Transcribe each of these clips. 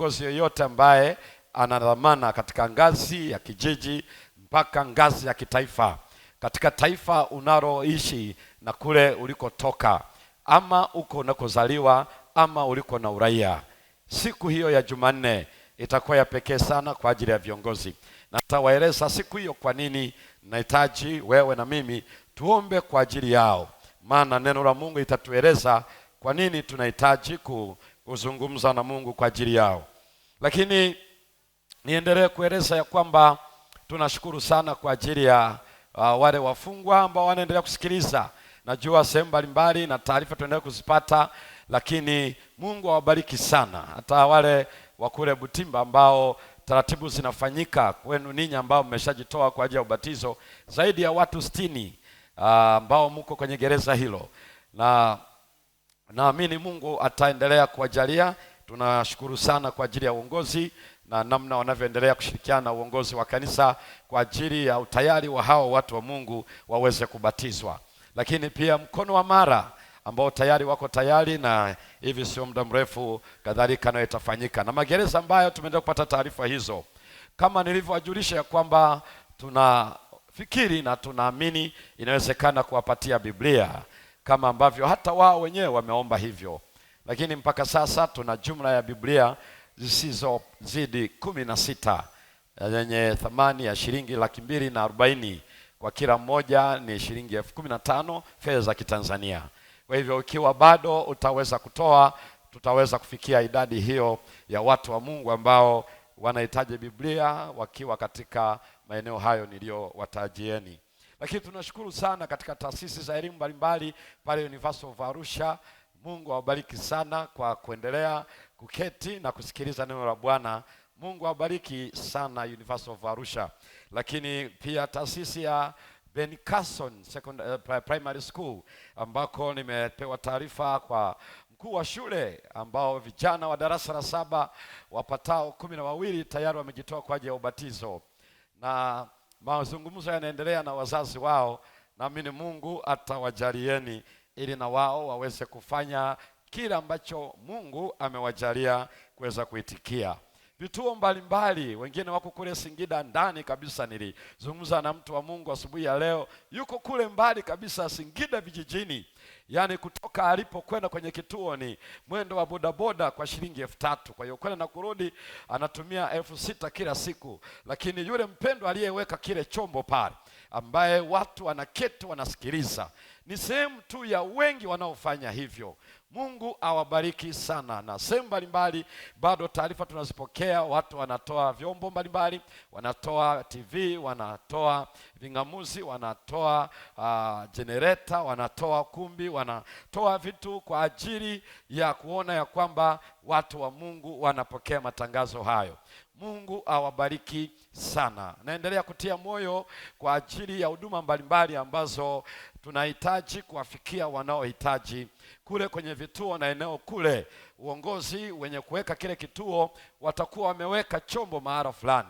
kiongozi yoyote ambaye ana dhamana katika ngazi ya kijiji mpaka ngazi ya kitaifa, katika taifa unaloishi na kule ulikotoka, ama uko unakozaliwa ama uliko na uraia, siku hiyo ya Jumanne itakuwa ya pekee sana kwa ajili ya viongozi. Na nitawaeleza siku hiyo kwa nini nahitaji wewe na mimi tuombe kwa ajili yao, maana neno la Mungu itatueleza kwa nini tunahitaji kuzungumza na Mungu kwa ajili yao. Lakini niendelee kueleza ya kwamba tunashukuru sana kwa ajili ya wale wafungwa ambao wanaendelea kusikiliza. Najua sehemu mbalimbali na taarifa tunaendelea kuzipata, lakini Mungu awabariki sana. Hata wale wa kule Butimba ambao taratibu zinafanyika kwenu ninyi ambao mmeshajitoa kwa ajili ya ubatizo, zaidi ya watu 60 ambao mko kwenye gereza hilo, na naamini Mungu ataendelea kuwajalia. Tunashukuru sana kwa ajili ya uongozi na namna wanavyoendelea kushirikiana na uongozi wa kanisa kwa ajili ya utayari wa hao watu wa Mungu waweze kubatizwa. Lakini pia mkono wa Mara ambao tayari wako tayari, na hivi sio muda mrefu kadhalika nayo itafanyika, na magereza ambayo tumeendelea kupata taarifa hizo, kama nilivyowajulisha ya kwamba tunafikiri na tunaamini inawezekana kuwapatia Biblia kama ambavyo hata wao wenyewe wameomba hivyo. Lakini mpaka sasa tuna jumla ya Biblia zisizozidi 16 yenye thamani ya shilingi 240,000 kwa kila mmoja ni shilingi 15,000 fedha za Kitanzania. Kwa hivyo ikiwa bado utaweza kutoa, tutaweza kufikia idadi hiyo ya watu wa Mungu ambao wanahitaji Biblia wakiwa katika maeneo hayo niliyowatajieni. Lakini tunashukuru sana katika taasisi za elimu mbalimbali pale University of Arusha. Mungu awabariki sana kwa kuendelea kuketi na kusikiliza neno la Bwana. Mungu awabariki sana University of Arusha. Lakini pia taasisi ya Ben Carson Primary School ambako nimepewa taarifa kwa mkuu wa shule ambao vijana wa darasa la 7 wapatao 12 tayari wamejitoa kwa ajili ya ubatizo, na mazungumzo yanaendelea na wazazi wao. Naamini Mungu atawajalieni ili na wao waweze kufanya kila ambacho Mungu amewajalia kuweza kuitikia. Vituo mbalimbali, wengine wako kule Singida ndani kabisa. Nilizungumza na mtu wa Mungu asubuhi ya leo, yuko kule mbali kabisa Singida vijijini. Yaani kutoka alipo kwenda kwenye kituo ni mwendo wa bodaboda kwa shilingi 3,000. Kwa hiyo kwenda na kurudi anatumia 6,000 kila siku. Lakini yule mpendo aliyeweka kile chombo pale, ambaye watu wanaketi wanasikiliza, ni sehemu tu ya wengi wanaofanya hivyo. Mungu awabariki sana. Na sehemu mbalimbali bado taarifa tunazipokea, watu wanatoa vyombo mbalimbali, wanatoa TV, wanatoa vingamuzi, wanatoa generator, wanatoa kumbi, wanatoa vitu kwa ajili ya kuona ya kwamba watu wa Mungu wanapokea matangazo hayo. Mungu awabariki sana. Naendelea kutia moyo kwa ajili ya huduma mbalimbali ambazo tunahitaji kuwafikia wanaohitaji kule kwenye vituo na eneo kule. Uongozi wenye kuweka kile kituo watakuwa wameweka chombo mahali fulani,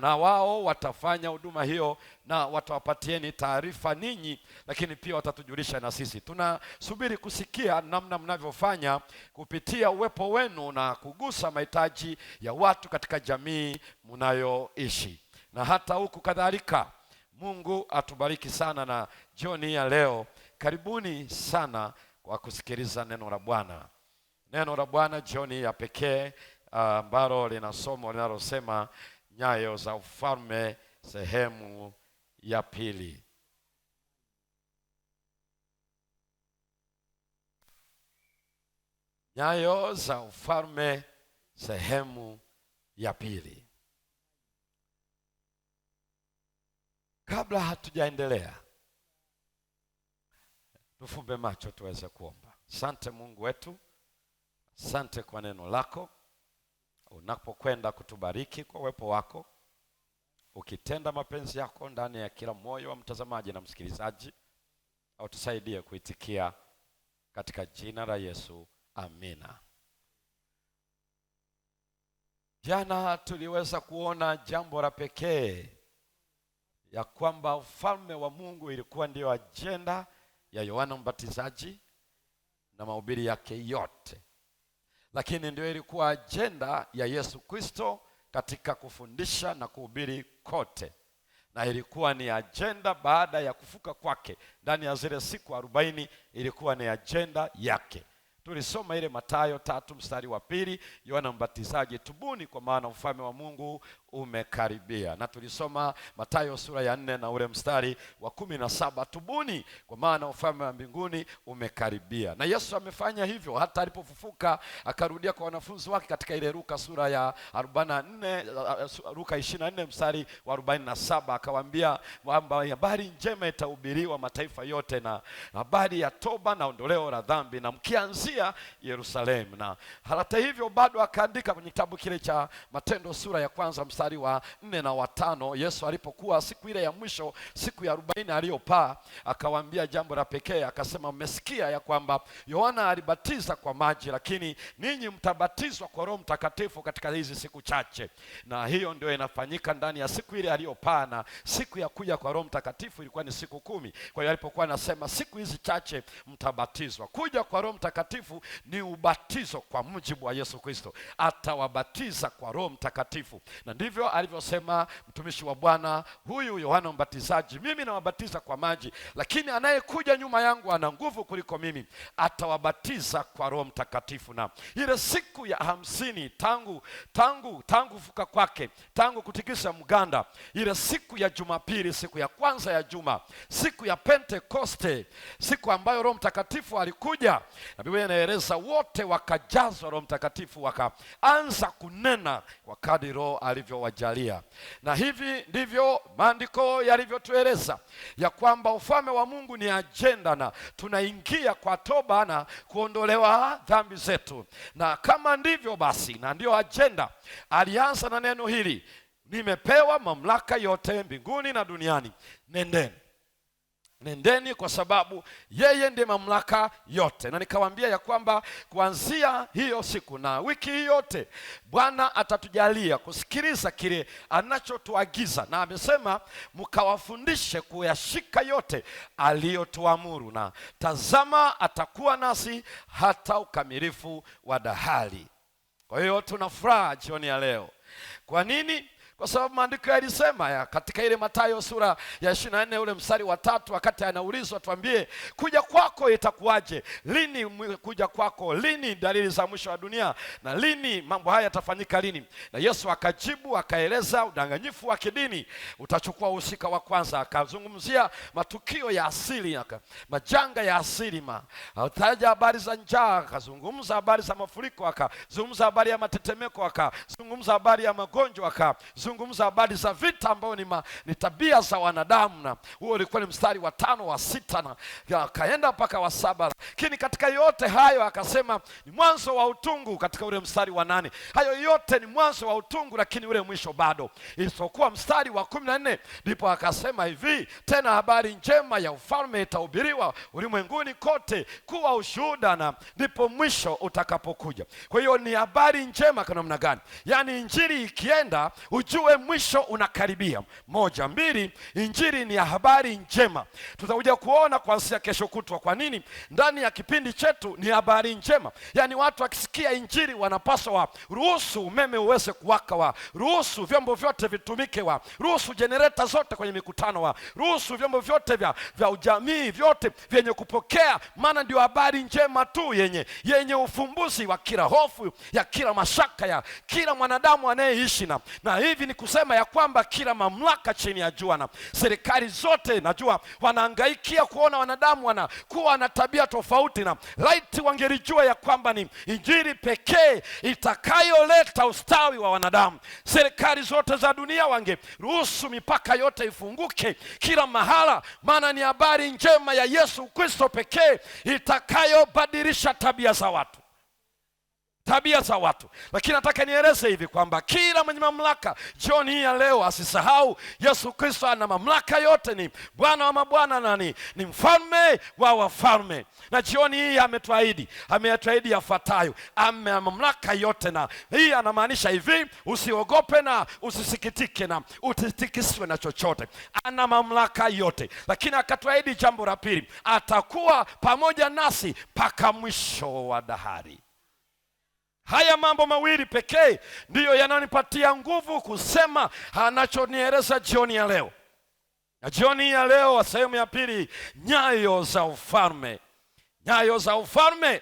na wao watafanya huduma hiyo na watawapatieni taarifa ninyi, lakini pia watatujulisha na sisi. Tunasubiri kusikia namna mnavyofanya kupitia uwepo wenu na kugusa mahitaji ya watu katika jamii mnayoishi na hata huku kadhalika. Mungu atubariki sana. Na jioni ya leo karibuni sana kwa kusikiliza neno la Bwana. Neno la Bwana jioni ya pekee ambalo lina somo linalosema nyayo za ufalme sehemu ya pili. Nyayo za ufalme sehemu ya pili. Kabla hatujaendelea, tufumbe macho tuweze kuomba. Asante Mungu wetu, asante kwa neno lako. Unapokwenda kutubariki kwa uwepo wako, ukitenda mapenzi yako ndani ya kila moyo wa mtazamaji na msikilizaji, au tusaidie kuitikia katika jina la Yesu, amina. Jana tuliweza kuona jambo la pekee ya kwamba ufalme wa Mungu ilikuwa ndio ajenda ya Yohana Mbatizaji na mahubiri yake yote. lakini ndio ilikuwa ajenda ya Yesu Kristo katika kufundisha na kuhubiri kote, na ilikuwa ni ajenda baada ya kufuka kwake. Ndani ya zile siku 40 ilikuwa ni ajenda yake. Tulisoma ile Mathayo 3:2, Yohana Mbatizaji, tubuni kwa maana ufalme wa Mungu umekaribia. Na tulisoma Mathayo sura ya 4 na ule mstari wa 17, tubuni kwa maana ufalme wa mbinguni umekaribia. Na Yesu amefanya hivyo hata alipofufuka, akarudia kwa wanafunzi wake katika ile Luka sura ya 44, Luka 24 mstari wa 47, akawaambia kwamba habari njema itahubiriwa mataifa yote, na habari ya toba na ondoleo la dhambi, na mkianzia Yerusalemu. Na hata hivyo bado akaandika kwenye kitabu kile cha Matendo sura ya 1 mstari wa 4 na wa 5, Yesu alipokuwa siku ile ya mwisho, siku ya 40 aliyopaa, akawaambia jambo la pekee, akasema, mmesikia ya kwamba Yohana alibatiza kwa maji, lakini ninyi mtabatizwa kwa Roho Mtakatifu katika hizi siku chache. Na hiyo ndio inafanyika ndani ya siku ile aliyopaa, na siku ya kuja kwa Roho Mtakatifu ilikuwa ni siku 10. Kwa hiyo alipokuwa anasema siku hizi chache mtabatizwa, kuja kwa Roho Mtakatifu ni ubatizo kwa mujibu wa Yesu Kristo, atawabatiza kwa Roho Mtakatifu. Na ndivyo alivyosema mtumishi wa Bwana huyu Yohana Mbatizaji, mimi nawabatiza kwa maji, lakini anayekuja nyuma yangu ana nguvu kuliko mimi, atawabatiza kwa Roho Mtakatifu. Na ile siku ya 50 tangu fuka kwake, tangu kutikisa mganda, ile siku ya Jumapili, siku ya kwanza ya juma, siku ya Pentekoste, siku ambayo Roho Mtakatifu alikuja, na Biblia inaeleza wote wakajazwa Roho Mtakatifu, wakaanza kunena kwa kadri Roho alivyowajalia. Na hivi ndivyo maandiko yalivyotueleza ya kwamba ufalme wa Mungu ni ajenda, na tunaingia kwa toba na kuondolewa dhambi zetu. Na kama ndivyo basi, na ndio ajenda, alianza na neno hili, nimepewa mamlaka yote mbinguni na duniani, nendeni kwa sababu yeye ndiye mamlaka yote. Na nikawaambia ya kwamba kuanzia hiyo siku na wiki hii yote Bwana atatujalia kusikiliza kile anachotuagiza, na amesema mkawafundishe kuyashika yote aliyotuamuru, na tazama atakuwa nasi hata ukamilifu wa dahari. Kwa hiyo tuna furaha jioni ya leo. Kwa nini? Kwa sababu maandiko yalisema ya katika ile Mathayo sura ya 24 ule mstari wa 3, wakati anaulizwa tuambie kuja kwako itakuwaje, lini kuja kwako, lini dalili za mwisho wa dunia, na lini mambo haya yatafanyika lini? Na Yesu akajibu akaeleza udanganyifu wa kidini utachukua uhusika wa kwanza. Akazungumzia matukio ya asili, majanga ya asili, akataja habari za njaa, akazungumza habari za mafuriko, akazungumza habari ya matetemeko, akazungumza habari ya magonjwa, akazungumza habari za vita ambao ni tabia za wanadamu. Na huo ulikuwa ni mstari wa 5, wa 6 na akaenda mpaka wa 7. Lakini katika yote hayo akasema ni mwanzo wa utungu katika ule mstari wa 8. Hayo yote ni mwanzo wa utungu, lakini ule mwisho bado. Isipokuwa mstari wa 14 ndipo akasema hivi, tena habari njema ya ufalme itahubiriwa ulimwenguni kote kuwa ushuhuda, na ndipo mwisho utakapokuja. Kwa hiyo ni habari njema kwa namna gani? Yaani injili ikienda ujue mwisho unakaribia. 1, 2, injili ni habari njema. Tutakuja kuona kuanzia kesho kutwa kwa nini ndani ya kipindi chetu ni habari njema. Yaani watu wakisikia injili wanapaswa ruhusu umeme uweze kuwaka, ruhusu vyombo vyote vitumike, ruhusu generator zote kwenye mikutano, ruhusu vyombo vyote vya ujamii vyote vyenye kupokea, maana ndio habari njema tu yenye ufumbuzi wa kila hofu, ya kila mashaka ya kila mwanadamu anayeishi. Na hivi ni kusema ya kwamba kila mamlaka chini ya jua na serikali zote najua wanahangaikia kuona wanadamu wanakuwa na tabia tofauti, na laiti wangelijua ya kwamba ni injili pekee itakayoleta ustawi wa wanadamu, serikali zote za dunia wangeruhusu mipaka yote ifunguke kila mahala, maana ni habari njema ya Yesu Kristo pekee itakayobadilisha tabia za watu. Lakini nataka nieleze hivi kwamba kila mwenye mamlaka jioni hii ya leo asisahau Yesu Kristo ana mamlaka yote, ni Bwana wa mabwana na ni mfalme wa wafalme. Na jioni hii ametuahidi yafuatayo, ana mamlaka yote. Na hii anamaanisha hivi, usiogope na usisikitike na usitikiswe na chochote, ana mamlaka yote. Lakini akatuahidi jambo la pili, atakuwa pamoja nasi mpaka mwisho wa dahari. Haya mambo mawili pekee ndiyo yananipatia nguvu kusema anachonieleza jioni ya leo. Na jioni ya leo, sehemu ya pili, nyayo za ufalme. Nyayo za ufalme.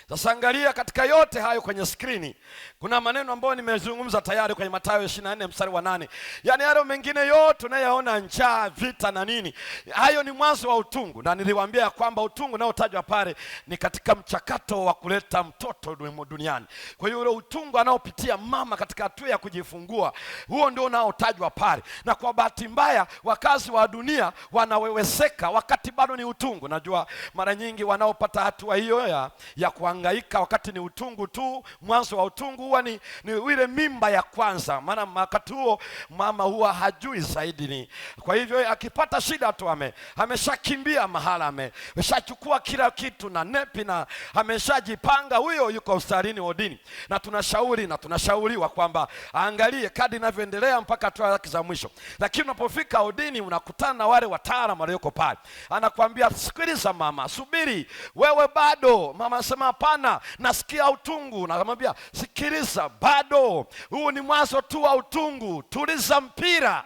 Sasa angalia katika yote hayo kwenye skrini. Kuna maneno ambayo nimezungumza tayari kwenye Mathayo 24 mstari wa 8. Yaani hayo mengine yote unayoona, njaa, vita na nini, hayo ni mwanzo wa utungu. Na niliwaambia kwamba utungu unaotajwa pale ni katika mchakato wa kuleta mtoto duniani. Kwa hiyo ule utungu anaopitia mama katika hatua ya kujifungua, huo ndio unaotajwa pale. Na kwa bahati mbaya wakazi wa dunia wanaweweseka wakati bado ni utungu. Najua mara nyingi wanaopata hatua hiyo ya kuhangaika wakati ni utungu tu, mwanzo wa utungu huwa ni ile mimba ya kwanza. Maana wakati huo mama huwa hajui zaidi kwa hivyo akipata shida tu ameshakimbia mahala, ameshachukua kila kitu na nepi na ameshajipanga, huyo yuko hospitalini wodini. Na tunashauri na tunashauriwa kwamba aangalie kadri inavyoendelea mpaka hatua zake za mwisho. Lakini unapofika wodini unakutana na wale wataalamu walioko pale, anakuambia sikiliza mama, subiri, wewe bado. Mama anasema hapana, nasikia utungu. Na anamwambia sikiliza, bado, huu ni mwanzo tu wa utungu, tuliza mpira.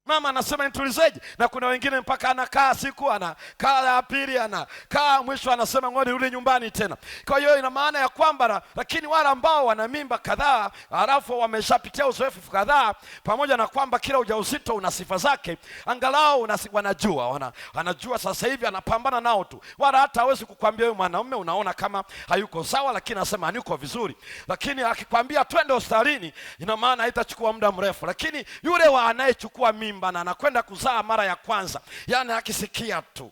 Mama anasema nitulizeje? Na kuna wengine mpaka anakaa siku, anakaa ya pili, anakaa mwisho anasema ngoja nirudi nyumbani tena. Kwa hiyo ina maana ya kwamba, lakini wale ambao wana mimba kadhaa halafu wameshapitia uzoefu kadhaa, pamoja na kwamba kila ujauzito una sifa zake, angalau wanajua sasa hivi anapambana nao tu. Wala hata hawezi kukwambia wewe mwanaume unaona kama hayuko sawa, lakini anasema yuko vizuri. Lakini akikwambia twende hospitalini, ina maana haitachukua muda mrefu. Lakini yule anayechukua mimba na anakwenda kuzaa mara ya kwanza, yani akisikia tu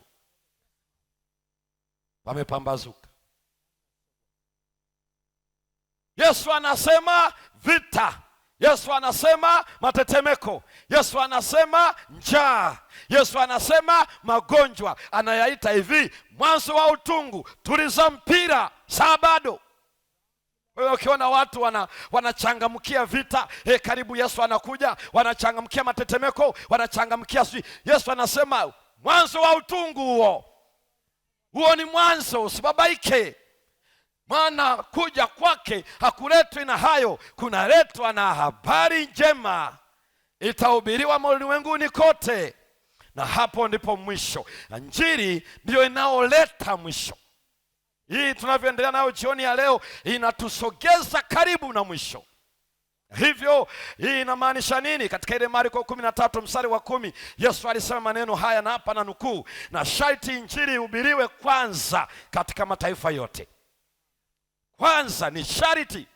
wamepambazuka. Yesu anasema vita, Yesu anasema matetemeko, Yesu anasema njaa, Yesu anasema magonjwa. Anayaita hivi mwanzo wa utungu, tuliza mpira, saa bado. Wewe ukiona watu wanachangamkia vita, karibu Yesu anakuja, wanachangamkia matetemeko, wanachangamkia Yesu anasema mwanzo wa utungu huo ni mwanzo, usibabaike. Maana kuja kwake hakuletwi na hayo, kunaletwa na habari njema, itahubiriwa ulimwenguni kote. Na hapo ndipo mwisho. Injili ndio inaoleta mwisho. Hii tunavyoendelea nayo jioni ya leo inatusogeza karibu na mwisho. Hivyo hii inamaanisha nini? Katika ile Marko 13 mstari wa 10 Yesu alisema maneno haya, na hapa na nukuu: na sharti injili ihubiriwe kwanza katika mataifa yote. Kwanza ni sharti,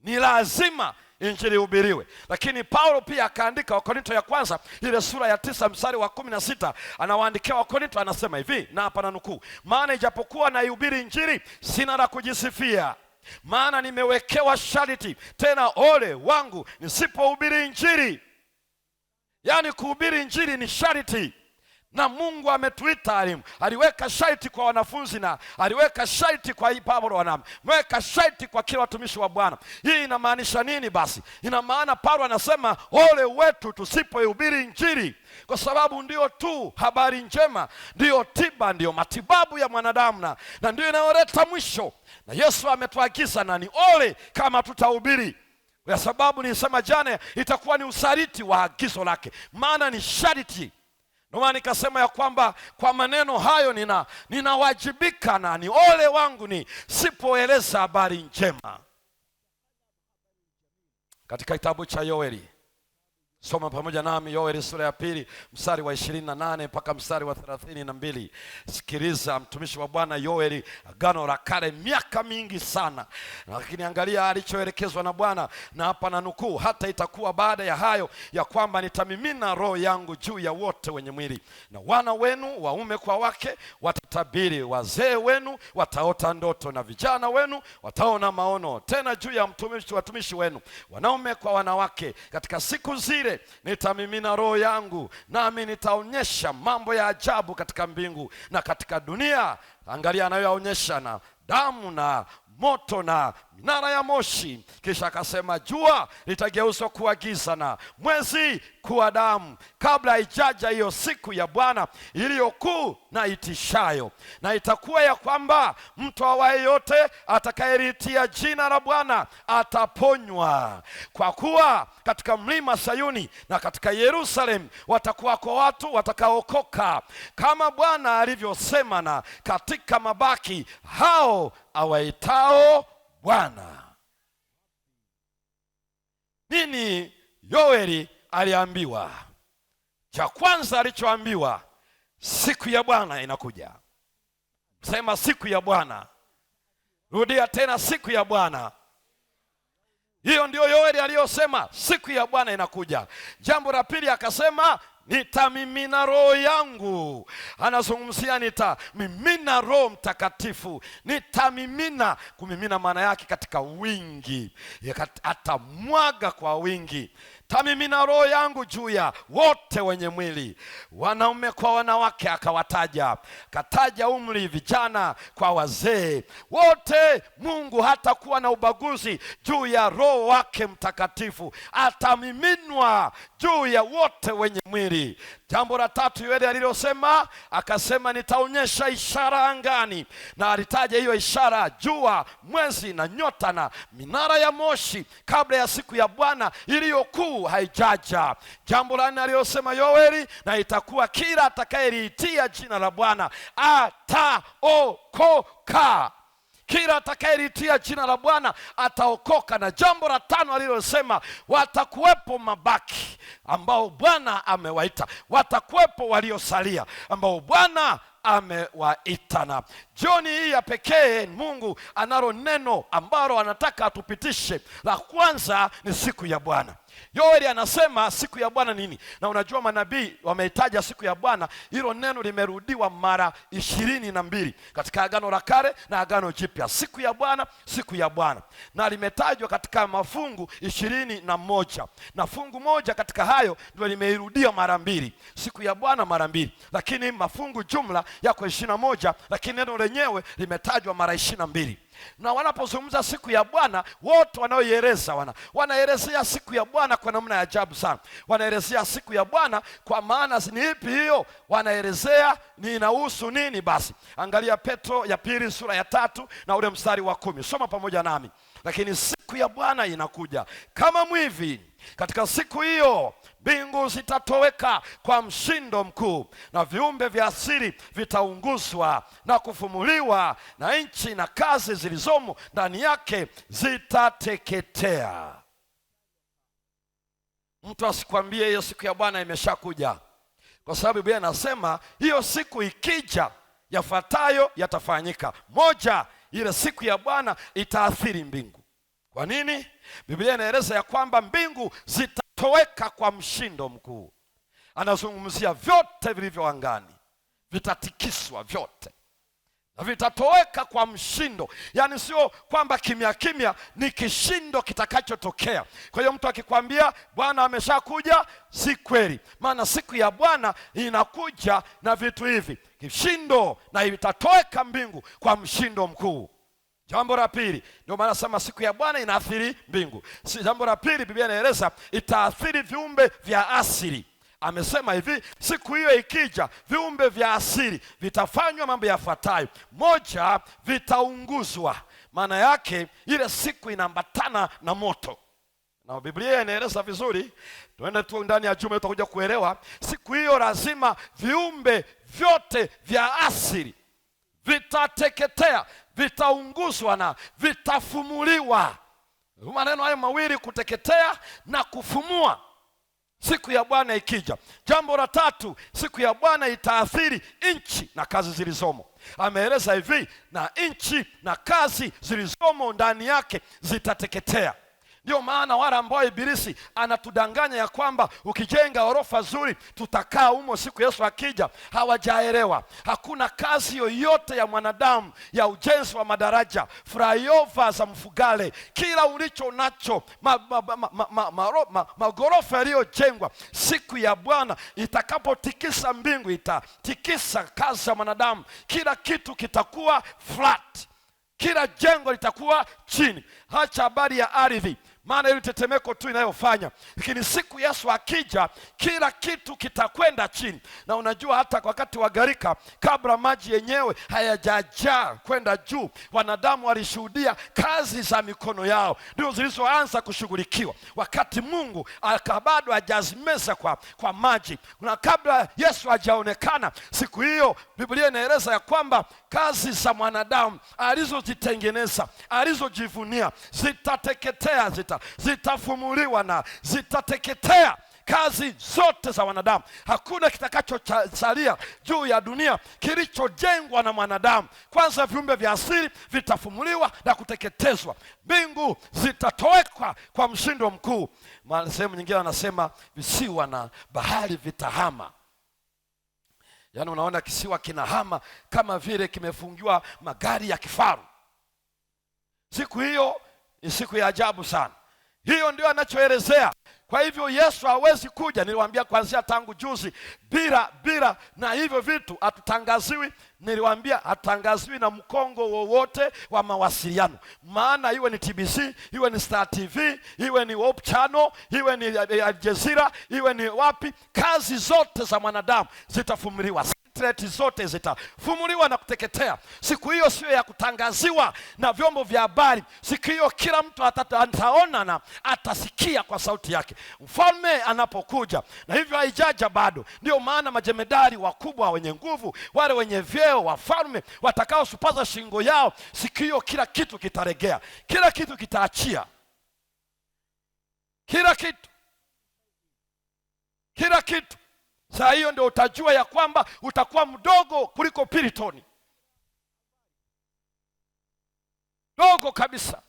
ni lazima injili ihubiriwe. Lakini Paulo pia akaandika Wakorinto ya kwanza ile sura ya 9 mstari wa 16, anawaandikia Wakorinto anasema hivi, na hapa na nukuu: maana ijapokuwa naihubiri injili sina la kujisifia, maana nimewekewa sharti, tena ole wangu nisipohubiri injili. Yaani kuhubiri injili ni sharti, na Mungu ametuita, aliweka sharti kwa wanafunzi na aliweka sharti kwa Paulo, ameweka sharti kwa kila watumishi wa Bwana. Hii inamaanisha nini basi? Ina maana Paulo anasema ole wetu tusipohubiri injili, kwa sababu ndio tu habari njema, ndio tiba, ndio matibabu ya mwanadamu, na ndio inayoleta mwisho. Na Yesu ametuagiza, na ni ole kama tutahubiri, kwa sababu nilisema jana itakuwa ni usaliti wa agizo lake, maana ni sharti. Ndio maana nikasema ya kwamba kwa maneno hayo ninawajibika, na ni ole wangu nisipoeleza habari njema. Katika kitabu cha Yoeli, soma pamoja nami Yoeli sura ya 2 mstari wa 28 mpaka mstari wa 32. Sikiliza mtumishi wa Bwana Yoeli, Agano la Kale, miaka mingi sana, lakini angalia alichoelekezwa na Bwana, na hapa na nukuu: hata itakuwa baada ya hayo ya kwamba nitamimina roho yangu juu ya wote wenye mwili, na wana wenu waume kwa wake watatabiri, wazee wenu wataota ndoto, na vijana wenu wataona maono. Tena juu ya watumishi wenu wanaume kwa wanawake, katika siku zile nitamimina roho yangu, nami nitaonyesha mambo ya ajabu katika mbingu na katika dunia. Angalia anayoonyesha, na damu na moto na minara ya moshi. Kisha akasema jua litageuzwa kuwa giza na mwezi kuwa damu, kabla haijaja hiyo siku ya Bwana iliyokuu na itishayo. Na itakuwa ya kwamba mtu awaye yote atakayeliitia jina la Bwana ataponywa. Kwa kuwa katika mlima Sayuni na katika Yerusalemu watakuwako watu watakaokoka, kama Bwana alivyosema, na katika mabaki hao awaitao Bwana. Nini Yoeli aliambiwa? Cha kwanza alichoambiwa, siku ya Bwana inakuja. Sema siku ya Bwana. Rudia tena, siku ya Bwana. Hiyo ndio Yoeli aliyosema, siku ya Bwana inakuja. Jambo la pili akasema, nitamimina roho yangu. Anazungumzia nitamimina Roho Mtakatifu. Nitamimina, kumimina maana yake katika wingi, atamwaga kwa wingi. Tamimina roho yangu juu ya wote wenye mwili, wanaume kwa wanawake. Akawataja, kataja umri, vijana kwa wazee, wote. Mungu hatakuwa na ubaguzi juu ya Roho wake Mtakatifu, atamiminwa juu ya wote wenye mwili. Jambo la tatu Yoeli alilosema, akasema nitaonyesha ishara angani, na alitaja hiyo ishara, jua, mwezi na nyota na minara ya moshi, kabla ya siku ya Bwana iliyokuu haijaja. Jambo la nne alilosema Yoeli, na itakuwa kila atakayeliitia jina la Bwana ataokoka. Kila atakayeliitia jina la Bwana ataokoka. Na jambo la tano alilosema, watakuwepo mabaki ambao Bwana amewaita, watakuwepo waliosalia ambao Bwana amewaita. Na jioni hii ya pekee Mungu analo neno ambalo anataka atupitishe. La kwanza ni siku ya Bwana. Yoeli anasema siku ya Bwana nini? Na unajua manabii wameitaja siku ya Bwana, hilo neno limerudiwa mara 22 katika Agano la Kale na Agano Jipya. Siku ya Bwana, siku ya Bwana, na limetajwa katika mafungu 21, na fungu moja katika hayo ndio limeirudia mara 2, siku ya Bwana mara 2, lakini mafungu jumla yako 21, lakini neno lenyewe limetajwa mara 22. Na wanapozungumza siku ya Bwana, wote wanaoieleza wanaelezea siku ya Bwana kwa namna ya ajabu sana. Wanaelezea siku ya Bwana kwa maana ni ipi hiyo? Wanaelezea ni inahusu nini? Basi angalia Petro ya pili sura ya 3 na ule mstari wa 10. Soma pamoja nami. Lakini siku ya Bwana inakuja kama mwivi. Katika siku hiyo mbingu zitatoweka kwa mshindo mkuu, na viumbe vya asili vitaunguzwa na kufumuliwa, na nchi na kazi zilizomo ndani yake zitateketea. Mtu asikwambie hiyo siku ya Bwana imeshakuja, kwa sababu Biblia inasema hiyo siku ikija, yafuatayo yatafanyika. Moja, ile siku ya Bwana itaathiri mbingu. Kwa nini? Biblia inaeleza ya kwamba mbingu zitatoweka kwa mshindo mkuu. Anazungumzia vyote vilivyo angani vitatikiswa vyote, na vitatoweka kwa mshindo. Yaani sio kwamba kimya kimya, ni kishindo kitakachotokea. Kwa hiyo mtu akikwambia Bwana ameshakuja, si kweli, maana siku ya Bwana inakuja na vitu hivi, kishindo, na itatoweka mbingu kwa mshindo mkuu. Jambo la pili, ndio maana nasema siku ya Bwana inaathiri mbingu. Jambo la pili, Biblia inaeleza itaathiri viumbe vya asili. Amesema hivi, siku hiyo ikija, viumbe vya asili vitafanywa mambo yafuatayo. Moja, vitaunguzwa. Maana yake ile siku inaambatana na moto, na Biblia inaeleza vizuri. Tuende tu ndani ya juma utakuja kuelewa. Siku hiyo lazima viumbe vyote vya asili vitateketea, vitaunguzwa na vitafumuliwa. Maneno hayo mawili, kuteketea na kufumua, siku ya Bwana ikija. Jambo la tatu, siku ya Bwana itaathiri nchi na kazi zilizomo. Ameeleza hivi, na nchi na kazi zilizomo ndani yake zitateketea. Ndio maana wale ambao Ibilisi anatudanganya ya kwamba ukijenga orofa nzuri tutakaa humo siku Yesu akija, hawajaelewa. Hakuna kazi yoyote ya mwanadamu ya ujenzi wa madaraja, flyover za Mfugale, kila ulicho nacho, magorofa yaliyojengwa, siku ya Bwana itakapotikisa mbingu, itatikisa kazi ya mwanadamu. Kila kitu kitakuwa flat, kila jengo litakuwa chini. Hacha habari ya ardhi, maana ile tetemeko tu inayofanya. Lakini siku Yesu akija, kila kitu kitakwenda chini. Na unajua hata wakati wa gharika, kabla maji yenyewe hayajajaa kwenda juu, wanadamu walishuhudia kazi za mikono yao ndio zilizoanza kushughulikiwa, wakati Mungu bado hajazimeza kwa maji. Na kabla Yesu hajaonekana, siku hiyo Biblia inaeleza ya kwamba kazi za mwanadamu alizozitengeneza, alizojivunia, zitateketea, zitafumuliwa na zitateketea. Kazi zote za wanadamu, hakuna kitakachosalia juu ya dunia kilichojengwa na mwanadamu. Kwanza viumbe vya asili vitafumuliwa na kuteketezwa. Mbingu zitatowekwa kwa mshindo mkuu. Sehemu nyingine anasema visiwa na bahari vitahama. Yaani unaona kisiwa kinahama kama vile kimefungiwa magari ya kifaru. Siku hiyo ni siku ya ajabu sana. Hiyo ndio anachoelezea. Kwa hivyo Yesu hawezi kuja, niliwaambia kuanzia tangu juzi, bila na hivyo vitu hatutangaziwi. Niliwaambia hatangaziwi na mkongo wowote wa mawasiliano. Maana iwe ni TBC, iwe ni Star TV, iwe ni Hope Channel, iwe ni Al Jazeera, iwe ni wapi, kazi zote za mwanadamu zitafumuliwa. Zote zitafumuliwa na kuteketea. Siku hiyo sio ya kutangaziwa na vyombo vya habari. Siku hiyo kila mtu ataona na atasikia kwa sauti yake mfalme anapokuja. Na hivyo haijaja bado. Ndio maana majemedari wakubwa wenye nguvu, wale wenye vyeo, wafalme watakaosupaza shingo yao, siku hiyo kila kitu kitaregea, kila kitu kitaachia, kila kitu. Saa hiyo ndio utajua ya kwamba utakuwa mdogo kuliko Piritoni. Dogo kabisa.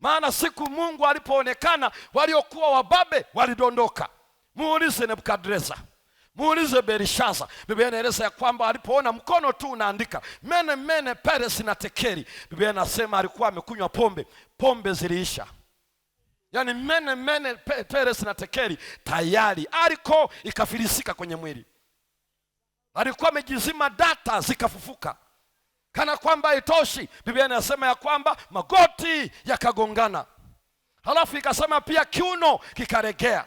Maana siku Mungu alipoonekana, waliokuwa wababe walidondoka. Muulize Nebukadreza, muulize Belishaza. Biblia inaeleza ya kwamba alipoona mkono tu unaandika mene Peres na Tekeli, Biblia inasema alikuwa amekunywa pombe ziliisha. Yaani mene Peres na Tekeli tayari aliko ikafilisika kwenye mwili. Alikuwa amejizima data zikafufuka. Kana kwamba haitoshi, Biblia inasema ya kwamba magoti yakagongana. Halafu ikasema pia kiuno kikaregea.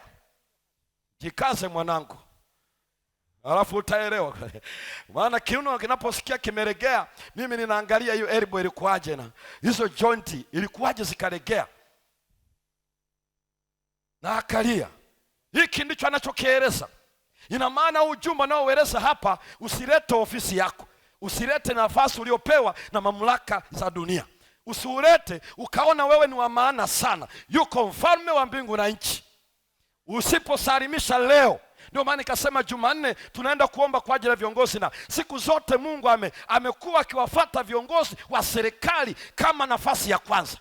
Jikaze mwanangu, halafu utaelewa. Maana kiuno kinaposikia kimeregea, mimi ninaangalia hiyo elbow ilikuwaje na hizo jointi ilikuwaje zikaregea. Na akalia. Hiki ndicho anachokieleza. Ina maana ujumbe unaoeleza hapa, usilete ofisi yako, usilete nafasi uliopewa na mamlaka za dunia. Usiulete ukaona wewe ni wa maana sana. Yuko mfalme wa mbingu na nchi. Usiposalimisha leo. Ndio maana nikasema Jumanne tunaenda kuomba kwa ajili ya viongozi, na siku zote Mungu amekuwa akiwafuata viongozi wa serikali kama nafasi ya kwanza.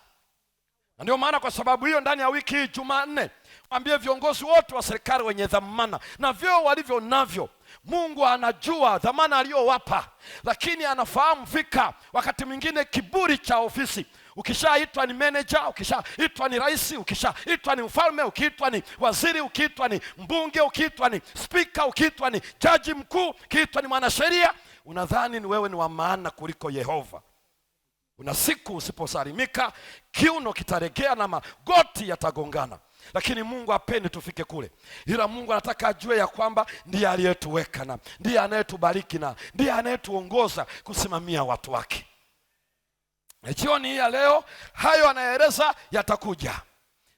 Na ndio maana kwa sababu hiyo ndani ya wiki hii Jumanne mwambie viongozi wote wa serikali wenye dhamana na vyeo walivyo navyo, Mungu anajua dhamana aliyowapa, lakini anafahamu fika wakati mwingine kiburi cha ofisi. Ukishaitwa ni manager, ukishaitwa ni rais, ukishaitwa ni mfalme, ukiitwa ni waziri, ukiitwa ni mbunge, ukiitwa ni speaker, ukiitwa ni jaji mkuu, ukiitwa ni mwanasheria, unadhani ni wewe ni wa maana kuliko Yehova. Una siku usiposalimika, kiuno kitaregea na magoti yatagongana. Lakini Mungu hapendi tufike kule. Ila Mungu anataka ajue ya kwamba ndiye aliyetuweka na ndiye anayetubariki na ndiye anayetuongoza kusimamia watu wake. Jioni hii ya leo hayo anaeleza yatakuja.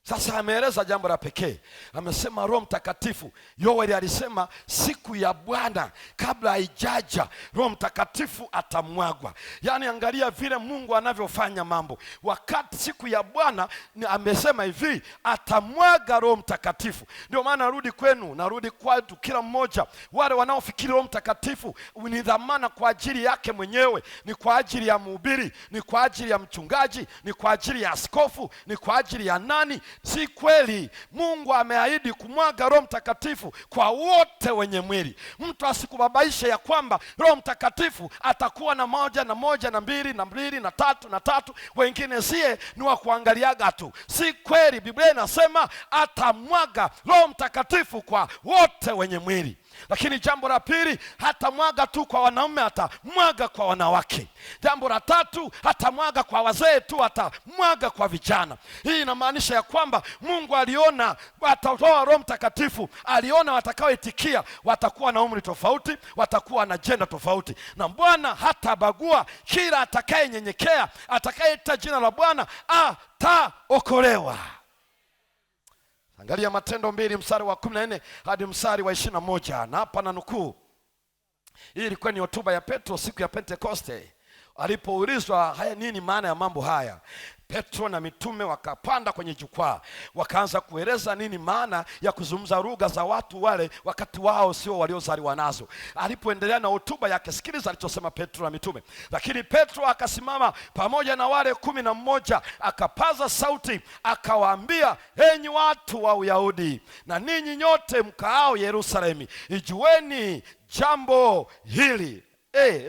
Sasa ameeleza jambo la pekee. Amesema Roho Mtakatifu. Yoeli alisema siku ya Bwana kabla haijaja Roho Mtakatifu atamwagwa. Yaani angalia vile Mungu anavyofanya mambo. Wakati siku ya Bwana amesema hivi, atamwaga Roho Mtakatifu. Ndio maana narudi kwenu, narudi kwetu kila mmoja. Wale wanaofikiri Roho Mtakatifu ni dhamana kwa ajili yake mwenyewe, ni kwa ajili ya mhubiri, ni kwa ajili ya mchungaji, ni kwa ajili ya askofu, ni kwa ajili ya nani? Si kweli. Mungu ameahidi kumwaga Roho Mtakatifu kwa wote wenye mwili. Mtu asikubabaishe ya kwamba Roho Mtakatifu atakuwa na moja na moja na mbili na mbili na tatu na tatu, wengine sie ni wa kuangaliaga tu. Si kweli. Biblia inasema atamwaga Roho Mtakatifu kwa wote wenye mwili. Lakini jambo la pili, hata mwaga tu kwa wanaume, hata mwaga kwa wanawake. Jambo la tatu, hata mwaga kwa wazee tu, hata mwaga kwa vijana. Hii inamaanisha ya kwamba Mungu aliona atatoa Roho Mtakatifu, aliona watakaoitikia watakuwa na umri tofauti, watakuwa na jenda tofauti, na Bwana hatabagua. Kila atakayenyenyekea, atakayeita jina la Bwana ataokolewa. Angalia Matendo 2 mstari wa 14 hadi mstari wa 21, na hapa na nukuu. Hii ilikuwa ni hotuba ya Petro siku ya Pentekoste. Alipoulizwa haya, nini maana ya mambo haya, Petro na mitume wakapanda kwenye jukwaa, wakaanza kueleza nini maana ya kuzungumza lugha za watu wale wakati wao sio waliozaliwa nazo. Alipoendelea na hotuba yake, sikiliza alichosema Petro na mitume. Lakini Petro akasimama pamoja na wale 11, akapaza sauti akawaambia, enyi watu wa Uyahudi na ninyi nyote mkaao Yerusalemu, ijueni jambo hili.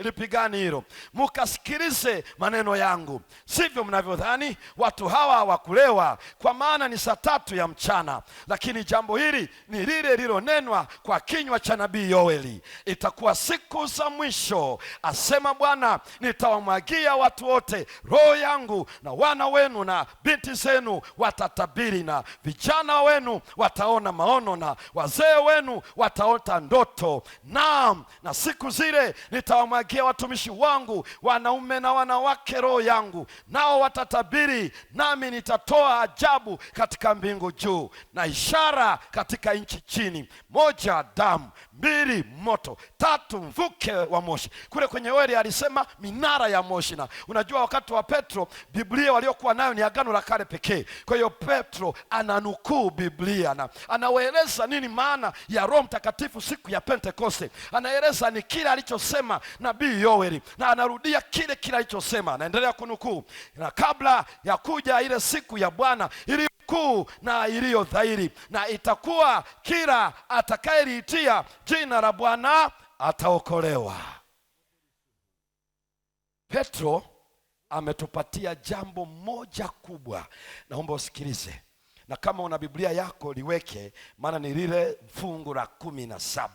Lipigani hilo, mukasikilize maneno yangu. Sivyo mnavyodhani, watu hawa hawakulewa, kwa maana ni saa 3 ya mchana. Lakini jambo hili ni lile lilonenwa kwa kinywa cha nabii Yoeli. Itakuwa siku za mwisho, asema Bwana, nitawamwagia watu wote roho yangu, na wana wenu na binti zenu watatabiri, na vijana wenu wataona maono, na wazee wenu wataota ndoto. Naam, na siku zile nitawamwagia watumishi wangu wanaume na wanawake roho yangu, nao watatabiri. Nami nitatoa ajabu katika mbingu juu, na ishara katika nchi chini: 1, damu; 2, moto; 3, mvuke wa moshi. Kule kwenye Yoeli alisema minara ya moshi. Na unajua wakati wa Petro, Biblia waliokuwa nayo ni Agano la Kale pekee. Kwa hiyo Petro ananukuu Biblia na anawaeleza nini maana ya Roho Mtakatifu siku ya Pentekoste. Anaeleza ni kile alichosema nabii Yoeli, na anarudia kile alichosema. Anaendelea kunukuu, na kabla ya kuja ile siku ya Bwana iliyo kuu na iliyo dhahiri, na itakuwa kila atakayeliitia jina la Bwana ataokolewa. Petro ametupatia jambo moja kubwa, naomba usikilize, na kama una Biblia yako liweke, maana ni lile fungu la 17.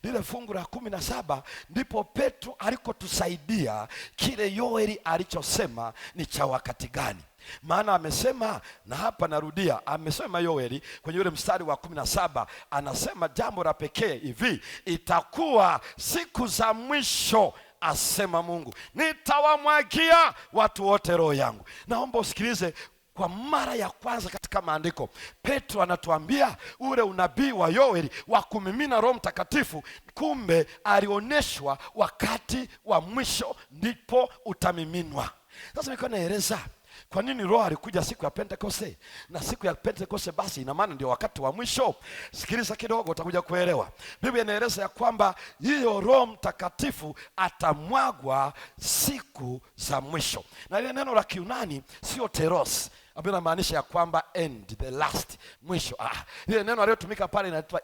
Lile fungu la 17 ndipo Petro alikotusaidia kile Yoeli alichosema ni cha wakati gani. Maana amesema, na hapa narudia, amesema Yoeli kwenye ule mstari wa 17, anasema jambo la pekee hivi: itakuwa siku za mwisho, asema Mungu, nitawamwagia watu wote roho yangu. Naomba usikilize, kwa mara ya kwanza katika maandiko Petro anatuambia ule unabii wa Yoeli wa kumimina Roho Mtakatifu, kumbe alioneshwa wakati wa mwisho ndipo utamiminwa. Sasa niko naeleza kwa nini Roho alikuja siku ya Pentekoste, na siku ya Pentekoste basi ina maana ndio wakati wa mwisho. Sikiliza kidogo, utakuja kuelewa. Biblia inaeleza ya kwamba hiyo Roho Mtakatifu atamwagwa siku za mwisho, na ile neno la Kiunani sio teros, ambayo inamaanisha ya kwamba end, the last, mwisho. Ile neno aliyotumika pale inaitwa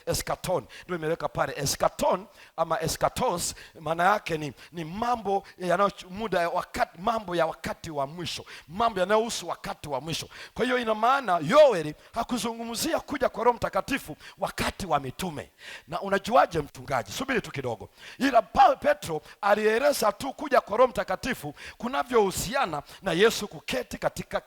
eschaton, ndio imeweka pale. Eschaton ama eschatos, maana yake ni mambo yanayo muda wakati, mambo ya wakati wa mwisho, mambo yanayohusu wakati wa mwisho. Kwa hiyo ina maana Yoeli hakuzungumzia kuja kwa Roho Mtakatifu wakati wa mitume. Na unajuaje mchungaji? Subiri tu kidogo. Ila Petro alieleza tu kuja kwa Roho Mtakatifu kunavyohusiana na Yesu kuketi katika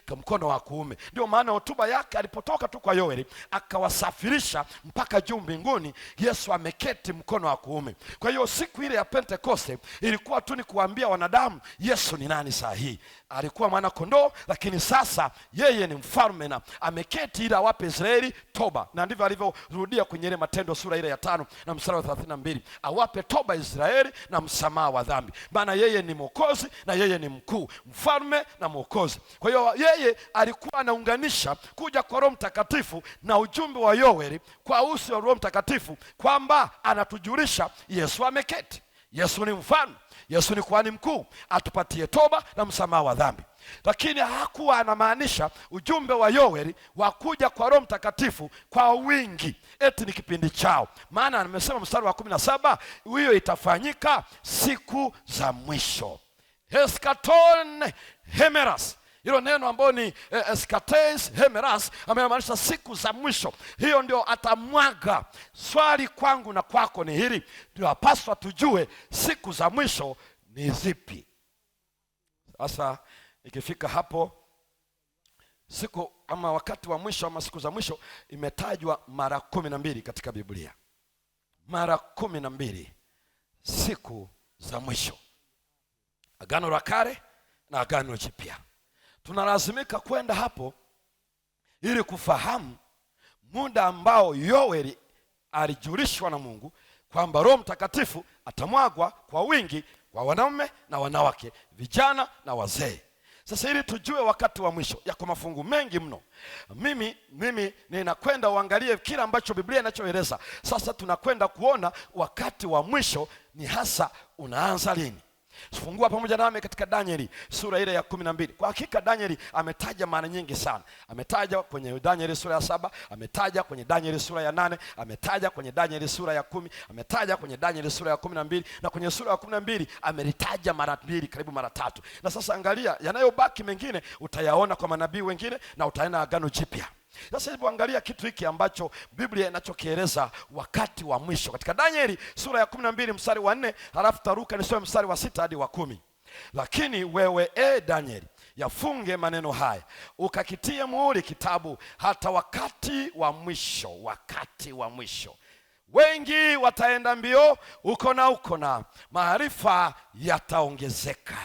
kwa mkono wa kuume. Ndio maana hotuba yake alipotoka tu kwa Yoeli akawasafirisha mpaka juu mbinguni, Yesu ameketi mkono wa kuume. Kwa hiyo siku ile ya Pentekoste ilikuwa tu ni kuambia wanadamu Yesu ni nani saa hii. Alikuwa mwana kondoo, lakini sasa yeye ni mfalme na ameketi ili awape Israeli toba. Na ndivyo alivyorudia kwenye ile Matendo sura ile ya 5 na mstari wa 32, awape toba Israeli na msamaha wa dhambi. Maana yeye ni Mwokozi na yeye ni mkuu, mfalme na Mwokozi. Kwa hiyo yeye alikuwa anaunganisha kuja kwa Roho Mtakatifu na ujumbe wa Yoeli kwa uso wa Roho Mtakatifu, kwamba anatujulisha Yesu ameketi, Yesu ni mfalme, Yesu ni kuhani mkuu, atupatie toba na msamaha wa dhambi. Lakini hakuwa anamaanisha ujumbe wa Yoeli wa kuja kwa Roho Mtakatifu kwa wingi eti ni kipindi chao. Maana amesema mstari wa 17, hiyo itafanyika siku za mwisho. Eschaton hemeras, Hilo neno ambalo ni eschates hemeras, amemaanisha siku za mwisho. Hiyo ndio atamwaga. Swali kwangu na kwako ni hili, tunapaswa tujue siku za mwisho ni zipi. Sasa ikifika hapo, siku ama wakati wa mwisho ama siku za mwisho imetajwa mara 12 katika Biblia. Mara 12 siku za mwisho, Agano la Kale na Agano Jipya. Tunalazimika kwenda hapo ili kufahamu muda ambao Yoeli alijulishwa na Mungu kwamba Roho Mtakatifu atamwagwa kwa wingi kwa wanaume na wanawake, vijana na wazee. Sasa ili tujue wakati wa mwisho, yako mafungu mengi mno. Mimi ninakwenda uangalie kila ambacho Biblia inachoeleza. Sasa tunakwenda kuona wakati wa mwisho ni hasa unaanza lini. Fungua pamoja nami katika Danieli sura ile ya 12. Kwa hakika Danieli ametaja mara nyingi sana. Ametaja kwenye Danieli sura ya 7, ametaja kwenye Danieli sura ya 8, ametaja kwenye Danieli sura ya 10, ametaja kwenye Danieli sura ya 12, na kwenye sura ya 12 amelitaja mara 2, karibu mara 3. Na sasa angalia yanayobaki mengine utayaona kwa manabii wengine na utaona Agano Jipya. Sasa hebu angalia kitu hiki ambacho Biblia inachokieleza wakati wa mwisho katika Danieli sura ya 12 mstari wa 4, halafu taruka nisome mstari wa 6 hadi wa 10. Lakini wewe Danieli, yafunge maneno haya, ukakitie muhuri kitabu hata wakati wa mwisho. Wakati wa mwisho wengi wataenda mbio uko na maarifa yataongezeka.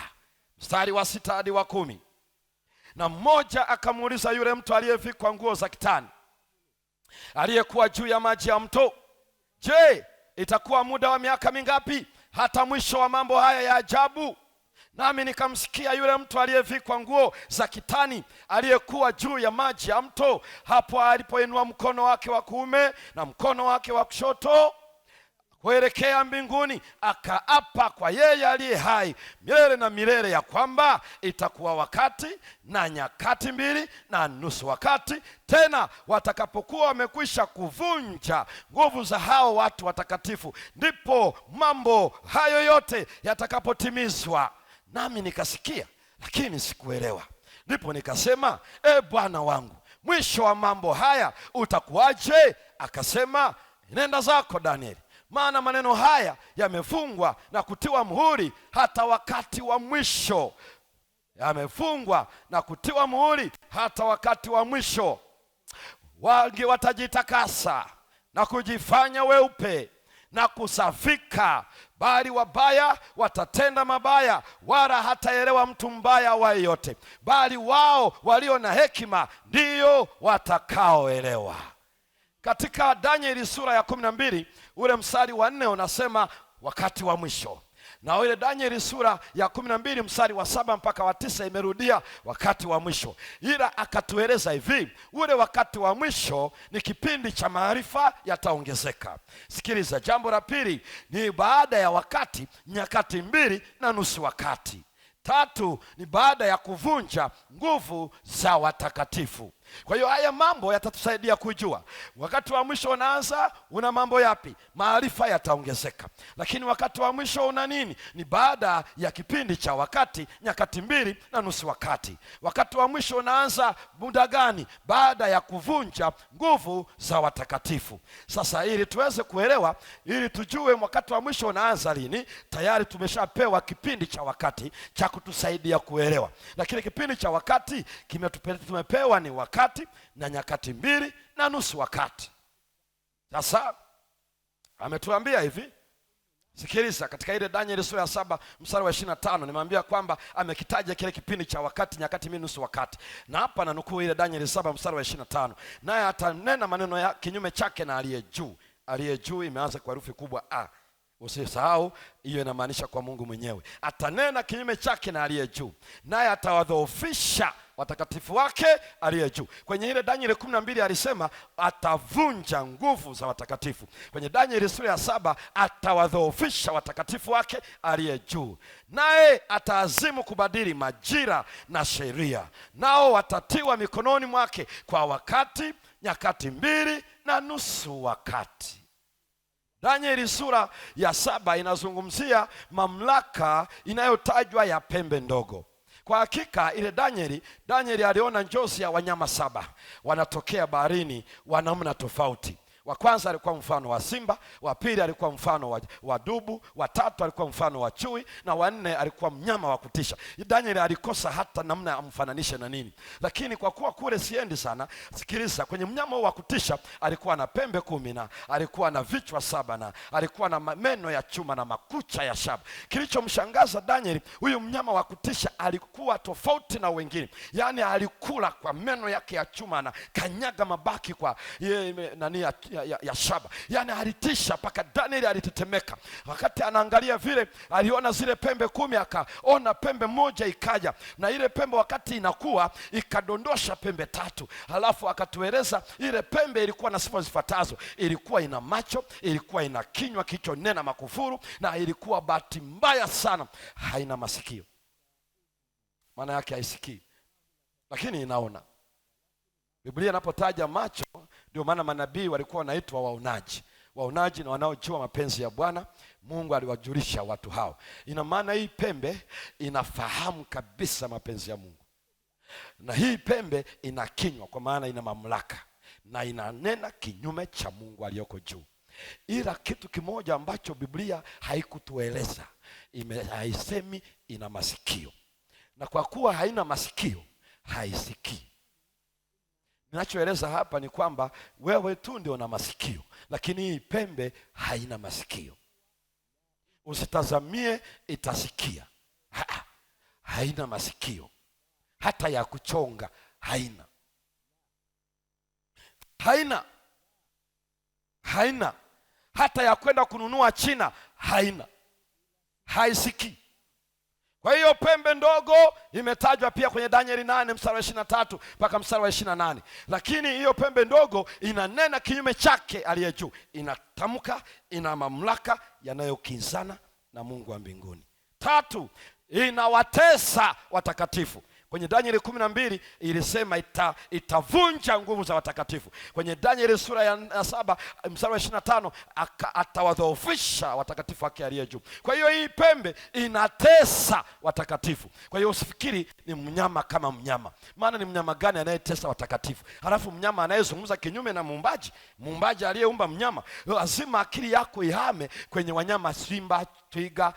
Mstari wa 6 hadi wa 10. Na mmoja akamuuliza yule mtu aliyevikwa nguo za kitani aliyekuwa juu ya maji ya mto, je, itakuwa muda wa miaka mingapi hata mwisho wa mambo haya ya ajabu? Nami nikamsikia yule mtu aliyevikwa nguo za kitani aliyekuwa juu ya maji ya mto, hapo alipoinua mkono wake wa kuume na mkono wake wa kushoto kuelekea mbinguni, akaapa kwa yeye aliye hai milele na milele ya kwamba itakuwa wakati na nyakati 2 na nusu wakati, tena watakapokuwa wamekwisha kuvunja nguvu za hao watu watakatifu, ndipo mambo hayo yote yatakapotimizwa. Nami nikasikia, lakini sikuelewa. Ndipo nikasema, Bwana wangu, mwisho wa mambo haya utakuwaje? Akasema, nenda zako Danieli, maana maneno haya yamefungwa na kutiwa muhuri hata wakati wa mwisho. Yamefungwa na kutiwa muhuri hata wakati wa mwisho. Wengi watajitakasa na kujifanya weupe na kusafika, bali wabaya watatenda mabaya, wala hataelewa mtu mbaya wa yote, bali wao walio na hekima ndiyo watakaoelewa. Katika Danieli sura ya 12 ule mstari wa 4 unasema wakati wa mwisho, na ile Danieli sura ya 12 mstari wa 7 mpaka wa 9 imerudia wakati wa mwisho. Ila akatueleza hivi, ule wakati wa mwisho ni kipindi cha maarifa yataongezeka. Sikiliza, jambo la pili ni baada ya wakati, nyakati 2 na nusu wakati. 3 ni baada ya kuvunja nguvu za watakatifu. Kwa hiyo haya mambo yatatusaidia kujua wakati wa mwisho unaanza, una mambo yapi? Maarifa yataongezeka. Lakini wakati wa mwisho una nini? Ni baada ya kipindi cha wakati, nyakati 2 na nusu wakati. Wakati wa mwisho unaanza muda gani? Baada ya kuvunja nguvu za watakatifu. Sasa ili tuweze kuelewa, ili tujue wakati wa mwisho unaanza lini, tayari tumeshapewa kipindi cha wakati cha kutusaidia kuelewa. Lakini kipindi cha wakati tumepewa ni wakati na nyakati 2 na nusu wakati. Sasa ametuambia hivi, sikiliza, katika ile Danieli sura ya 7 mstari wa 25 nimeambia kwamba amekitaja kile kipindi cha wakati, nyakati 2 nusu wakati. Na hapa na nukuu ile Danieli 7 mstari wa 25, naye atanena maneno ya kinyume chake na aliye juu. Aliye juu imeanza kwa herufi kubwa A. Usisahau hiyo inamaanisha kwa Mungu mwenyewe. Atanena kinyume chake na aliye juu, naye atawadhoofisha watakatifu wake aliye juu. Kwenye ile Danieli 12 alisema atavunja nguvu za watakatifu. Kwenye Danieli sura ya 7 atawadhoofisha watakatifu wake aliye juu, naye ataazimu kubadili majira na sheria, nao watatiwa mikononi mwake kwa wakati, nyakati 2 na nusu wakati. Danieli sura ya 7 inazungumzia mamlaka inayotajwa ya pembe ndogo. Kwa hakika ile Danieli aliona njozi ya wanyama 7 wanatokea baharini wa namna tofauti. Wa kwanza alikuwa mfano wa simba, wa pili alikuwa mfano wa dubu, wa tatu alikuwa mfano wa chui, na wa 4 alikuwa mnyama wa kutisha. Danieli alikosa hata namna ya amfananishe na nini. Lakini kwa kuwa kule siendi sana, sikiliza, kwenye mnyama wa kutisha alikuwa na pembe 10 na alikuwa na vichwa 7 na alikuwa na meno ya chuma na makucha ya shaba. Kilichomshangaza Danieli, huyu mnyama wa kutisha alikuwa tofauti na wengine. Yaani alikula kwa meno yake ya chuma na kanyaga mabaki kwa nani ya shaba. Yani alitisha mpaka Danieli alitetemeka. Wakati anaangalia vile, aliona zile pembe 10, akaona pembe moja ikaja, na ile pembe wakati inakuwa ikadondosha pembe 3. Halafu akatueleza ile pembe ilikuwa na sifa zifuatazo: ilikuwa ina macho, ilikuwa ina kinywa kilichonena makufuru, na ilikuwa bahati mbaya sana haina masikio. Maana yake haisikii, lakini inaona. Biblia inapotaja macho, ndio maana manabii walikuwa wanaitwa waonaji. Waonaji na wanaojua mapenzi ya Bwana. Mungu aliwajulisha watu hao. Ina maana hii pembe inafahamu kabisa mapenzi ya Mungu, na hii pembe ina kinywa, kwa maana ina mamlaka na inanena kinyume cha Mungu aliyoko juu. Ila kitu kimoja ambacho Biblia haikutueleza, haisemi ina masikio, na kwa kuwa haina masikio haisikii. Ninachoeleza hapa ni kwamba wewe tu ndio una masikio, lakini hii pembe haina masikio. Usitazamie itasikia. Haina masikio, hata ya kuchonga haina. Hata ya kwenda kununua China haina. Haisikii. Kwa hiyo pembe ndogo imetajwa pia kwenye Danieli 8 mstari wa 23 mpaka mstari wa 28. Lakini hiyo pembe ndogo inanena kinyume chake aliye juu. Inatamka, ina mamlaka yanayokinzana na Mungu wa mbinguni. 3, inawatesa watakatifu. Kwenye Danieli 12 ilisema itavunja nguvu za watakatifu. Kwenye Danieli sura ya 7 mstari wa 25 atawadhoofisha watakatifu wake aliye juu. Kwa hiyo hii pembe inatesa watakatifu. Kwa hiyo usifikiri ni mnyama kama mnyama. Maana ni mnyama gani anayetesa watakatifu? Halafu mnyama anayezungumza kinyume na muumbaji aliyeumba mnyama. Lazima akili yako ihame kwenye wanyama, simba, twiga,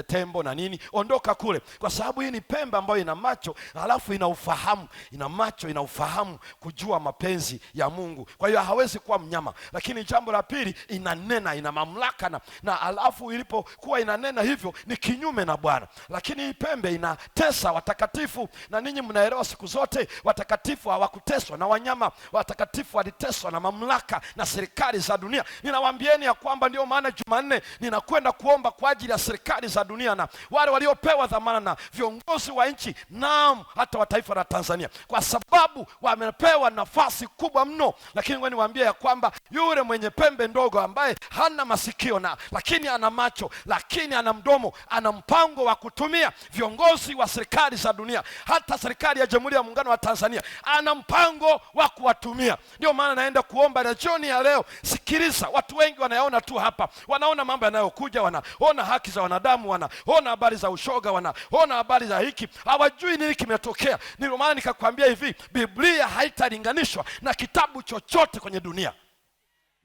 tembo na nini. Ondoka kule, kwa sababu hii ni pembe ambayo ina macho, halafu ina ufahamu. Ina macho, ina ufahamu kujua mapenzi ya Mungu. Kwa hiyo hawezi kuwa mnyama. Lakini jambo la pili, inanena, ina mamlaka na halafu ilipokuwa inanena hivyo ni kinyume na Bwana. Lakini hii pembe inatesa watakatifu, na ninyi mnaelewa siku zote watakatifu hawakuteswa na wanyama. Watakatifu waliteswa na mamlaka na serikali za dunia. Ninawaambieni ya kwamba ndio maana Jumanne ninakwenda kuomba kwa ajili ya serikali za dunia na wale waliopewa dhamana na viongozi wa nchi, naam, hata wa taifa la Tanzania, kwa sababu wamepewa nafasi kubwa mno. Lakini wewe niwaambie ya kwamba yule mwenye pembe ndogo ambaye hana masikio lakini ana macho, lakini ana mdomo, ana mpango wa kutumia viongozi wa serikali za dunia, hata serikali ya Jamhuri ya Muungano wa Tanzania ana mpango wa kuwatumia. Ndio maana naenda kuomba na jioni ya leo. Sikiliza, watu wengi wanaona tu hapa, wanaona mambo yanayokuja, wanaona haki za wanadamu, wanaona habari za ushoga, wanaona habari za hiki, hawajui nini kimetokea. Ndio maana nikakwambia hivi, Biblia haitalinganishwa na kitabu chochote kwenye dunia.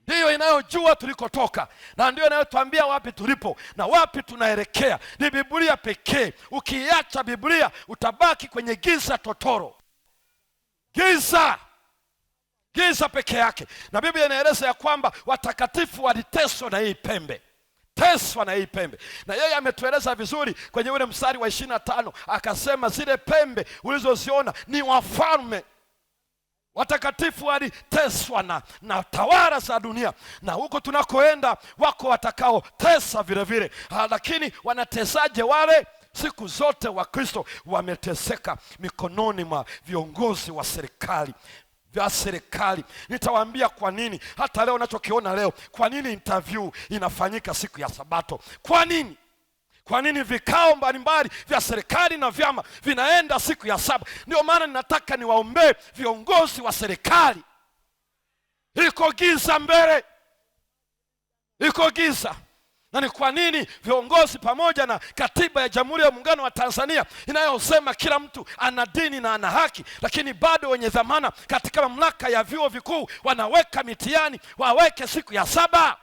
Ndiyo inayojua tulikotoka, na ndio inayotuambia wapi tulipo na wapi tunaelekea. Ni Biblia pekee. Ukiacha Biblia utabaki kwenye giza totoro. Giza peke yake. Na Biblia inaeleza ya kwamba watakatifu waliteswa na hii pembe. Na yeye ametueleza vizuri kwenye ule mstari wa 25, akasema zile pembe ulizoziona ni wafalme. Watakatifu waliteswa na tawala za dunia, na huko tunakoenda wako watakao tesa vile vile. Lakini wanatesaje wale? Siku zote Wakristo wameteseka mikononi mwa viongozi wa serikali. Nitawaambia kwa nini. Hata leo unachokiona leo, kwa nini interview inafanyika siku ya Sabato? Kwa nini vikao mbalimbali vya serikali na vyama vinaenda siku ya saba? Ndio maana ninataka niwaombee viongozi wa serikali. Iko giza mbele, iko giza. Na ni kwa nini viongozi pamoja na katiba ya Jamhuri ya Muungano wa Tanzania inayosema kila mtu ana dini na ana haki, lakini bado wenye dhamana katika mamlaka ya vyuo vikuu wanaweka mitihani waweke siku ya 7?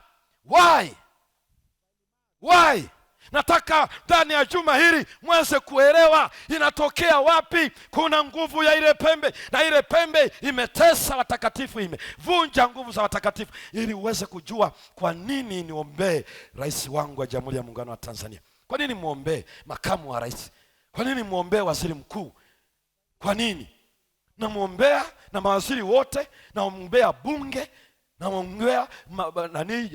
Why? Nataka ndani ya juma hili mweze kuelewa inatokea wapi. Kuna nguvu ya ile pembe, na ile pembe imetesa watakatifu, imevunja nguvu za watakatifu, ili uweze kujua kwa nini niombee rais wangu wa Jamhuri ya Muungano wa Tanzania. Kwa nini muombee makamu wa rais? Kwa nini muombee waziri mkuu? Kwa nini? Namuombea na mawaziri wote, namuombea bunge, namuombea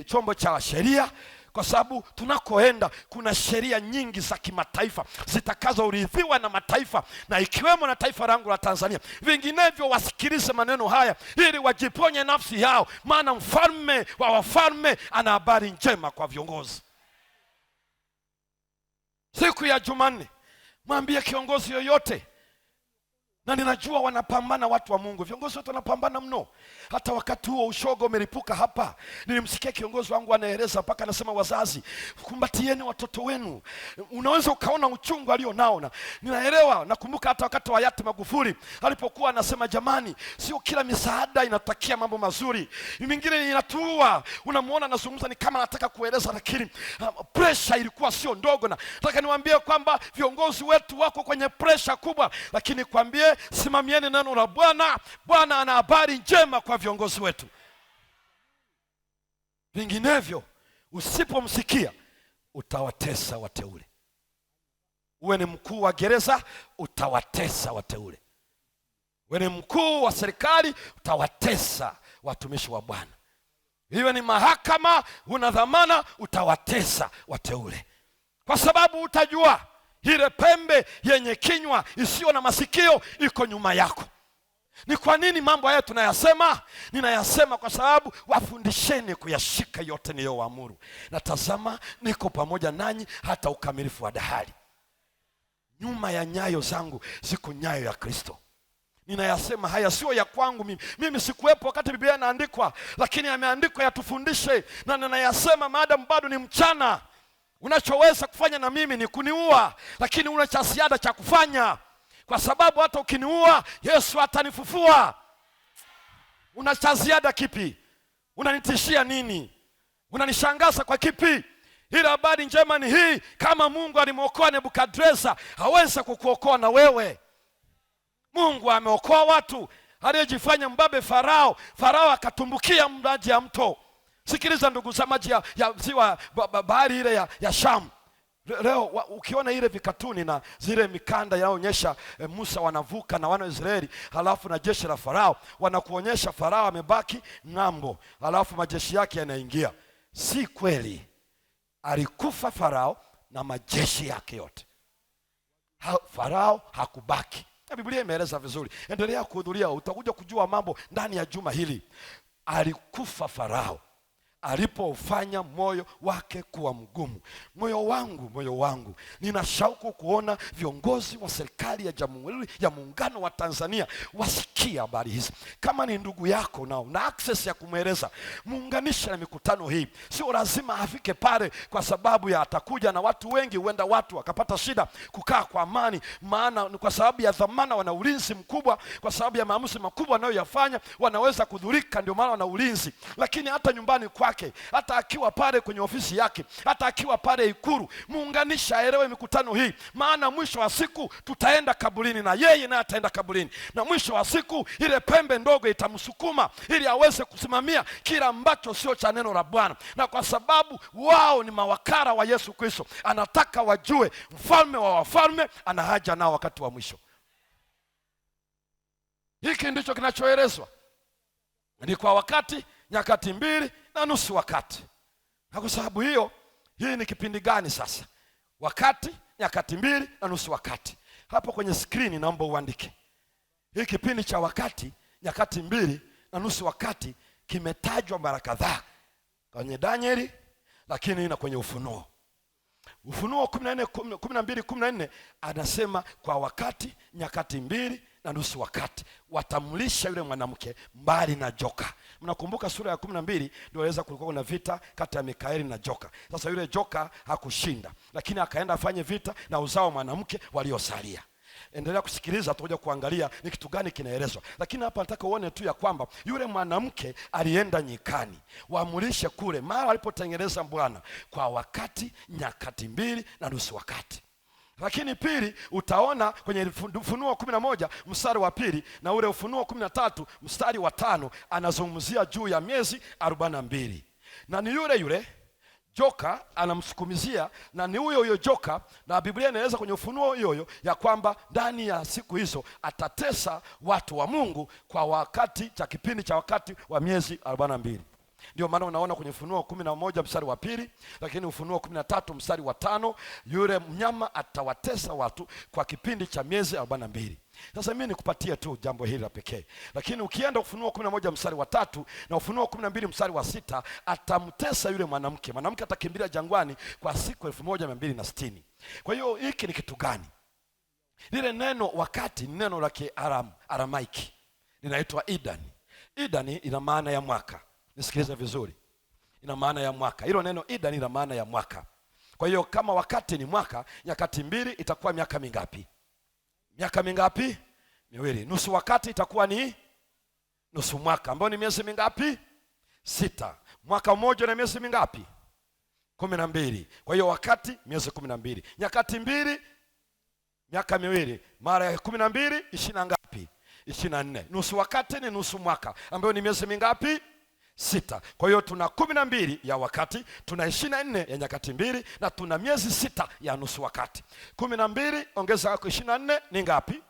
chombo cha sheria, kwa sababu tunakoenda kuna sheria nyingi za kimataifa zitakazorithiwa na mataifa, na ikiwemo na taifa langu la Tanzania. Vinginevyo wasikilize maneno haya ili wajiponye nafsi yao, maana mfalme wa wafalme ana habari njema kwa viongozi. Siku ya Jumanne mwambie kiongozi yoyote, na ninajua wanapambana watu wa Mungu, viongozi wote wanapambana mno. Hata wakati huo ushoga umelipuka hapa, nilimsikia kiongozi wangu anaeleza mpaka anasema, wazazi kumbatieni watoto wenu. Unaweza ukaona uchungu alio nao, na ninaelewa. Nakumbuka hata wakati wa hayati Magufuli alipokuwa anasema, jamani, sio kila misaada inatakia mambo mazuri, mingine inatuua. Unamuona anazungumza ni kama anataka kueleza, lakini pressure ilikuwa sio ndogo. Na nataka niwaambie kwamba viongozi wetu wako kwenye pressure kubwa, lakini kwambie, simamieni neno la Bwana. Bwana ana habari njema kwa viongozi wetu. Vinginevyo usipomsikia utawatesa wateule. Uwe ni mkuu wa gereza, utawatesa wateule. Uwe ni mkuu wa serikali, utawatesa watumishi wa Bwana. Iwe ni mahakama, una dhamana, utawatesa wateule, kwa sababu utajua ile pembe yenye kinywa isiyo na masikio iko nyuma yako. Ni kwa nini mambo haya tunayasema? Ninayasema kwa sababu wafundisheni kuyashika yote niliyowaamuru, na tazama, niko pamoja nanyi hata ukamilifu wa dahari. Nyuma ya nyayo zangu ziko nyayo ya Kristo. Ninayasema haya sio ya kwangu mimi. Mimi sikuwepo wakati Biblia inaandikwa, lakini yameandikwa yatufundishe, na ninayasema maadamu bado ni mchana. Unachoweza kufanya na mimi ni kuniua, lakini una cha ziada cha kufanya, kwa sababu hata ukiniua Yesu atanifufua. Una cha ziada kipi? Unanitishia nini? Unanishangaza kwa kipi? Ile habari njema ni hii, kama Mungu alimwokoa Nebukadreza, hawezi kukuokoa na wewe. Mungu ameokoa watu aliyejifanya mbabe Farao. Farao akatumbukia maji ya mto. Sikiliza ndugu, za maji ya ziwa bahari ile ya Shamu. Leo ukiona ile vikatuni na zile mikanda yaonyesha Musa wanavuka na wana wa Israeli, halafu na jeshi la Farao, wanakuonyesha Farao amebaki ng'ambo, halafu majeshi yake yanaingia. Si kweli. Alikufa Farao na majeshi yake yote. Farao hakubaki. Na Biblia imeeleza vizuri. Endelea kuhudhuria, utakuja kujua mambo ndani ya juma hili. Alikufa Farao alipofanya moyo wake kuwa mgumu. Moyo wangu, nina shauku kuona viongozi wa serikali ya Jamhuri ya Muungano wa Tanzania wasikia habari hizi. Kama ni ndugu yako nao na access ya kumweleza, muunganishe na mikutano hii. Sio lazima afike pale, kwa sababu ya atakuja na watu wengi, huenda watu wakapata shida kukaa kwa amani, maana kwa sababu ya dhamana wana ulinzi mkubwa, kwa sababu ya maamuzi makubwa wanayoyafanya wanaweza kudhurika, ndio maana wana ulinzi. Lakini hata nyumbani kwake, hata akiwa pale kwenye ofisi yake, hata akiwa pale Ikulu, muunganisha, aelewe mikutano hii, maana mwisho wa siku tutaenda kaburini, na yeye naye ataenda kaburini, na mwisho wa siku ile pembe ndogo itamsukuma ili aweze kusimamia kila ambacho sio cha neno la Bwana. Na kwa sababu wao ni mawakala wa Yesu Kristo, anataka wajue mfalme wa wafalme ana haja nao wakati wa mwisho. Hiki ndicho kinachoelezwa, ni kwa wakati, nyakati 2.5 wakati. Na kwa sababu hiyo, hii ni kipindi gani sasa? Wakati, nyakati 2.5 wakati. Hapo kwenye skrini naomba uandike. Hii kipindi cha wakati, nyakati 2.5 wakati kimetajwa mara kadhaa kwenye Danieli, lakini na kwenye Ufunuo. Ufunuo 12:14 anasema kwa wakati, nyakati 2 na nusu wakati watamlisha yule mwanamke mbali na joka. Mnakumbuka sura ya 12 ndio waweza kulikuwa kuna vita kati ya Mikaeli na joka. Sasa yule joka hakushinda, lakini akaenda afanye vita na uzao mwanamke waliosalia. Endelea kusikiliza, tutakuja kuangalia ni kitu gani kinaelezwa. Lakini hapa nataka uone tu ya kwamba yule mwanamke alienda nyikani waamulishe kule mara alipotengeneza Bwana kwa wakati, nyakati 2 na nusu wakati. Lakini pili, utaona kwenye Ufunuo 11 mstari wa 2 na ule Ufunuo 13 mstari wa 5 anazungumzia juu ya miezi 42. Na ni yule yule joka anamsukumizia, na ni huyo joka, na Biblia inaeleza kwenye Ufunuo hiyo ya kwamba ndani ya siku hizo atatesa watu wa Mungu kwa wakati cha kipindi cha wakati wa miezi 42. Ndio maana unaona kwenye Ufunuo 11 mstari wa 2, lakini Ufunuo 13 mstari wa 5 yule mnyama atawatesa watu kwa kipindi cha miezi 42. Sasa mimi nikupatie tu jambo hili la pekee, lakini ukienda Ufunuo 11 mstari wa 3 na Ufunuo 12 mstari wa 6 atamtesa yule mwanamke. Mwanamke atakimbilia jangwani kwa siku 1260. Kwa hiyo hiki ni kitu gani? Lile neno wakati ni neno la Kiaramaiki linaitwa Idan. Idan ina maana ya mwaka. Nisikilize vizuri, ina maana ya mwaka. Hilo neno Idan ina maana ya mwaka. Kwa hiyo kama wakati ni mwaka, nyakati 2 itakuwa miaka mingapi? Miaka mingapi? 2. Nusu wakati itakuwa ni nusu mwaka, ambao ni miezi mingapi? 6. Mwaka mmoja na miezi mingapi? 12. Kwa hiyo wakati miezi 12, nyakati 2 miaka 2 mara ya 12 20 ngapi? 24. Nusu wakati ni nusu mwaka, ambao ni miezi mingapi? 6. Kwa hiyo tuna 12 ya wakati, tuna 24 ya nyakati 2 na tuna miezi 6 ya nusu wakati. 12 ongeza 24 ni ngapi?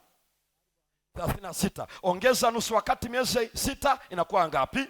36. Ongeza nusu wakati miezi 6 inakuwa ngapi?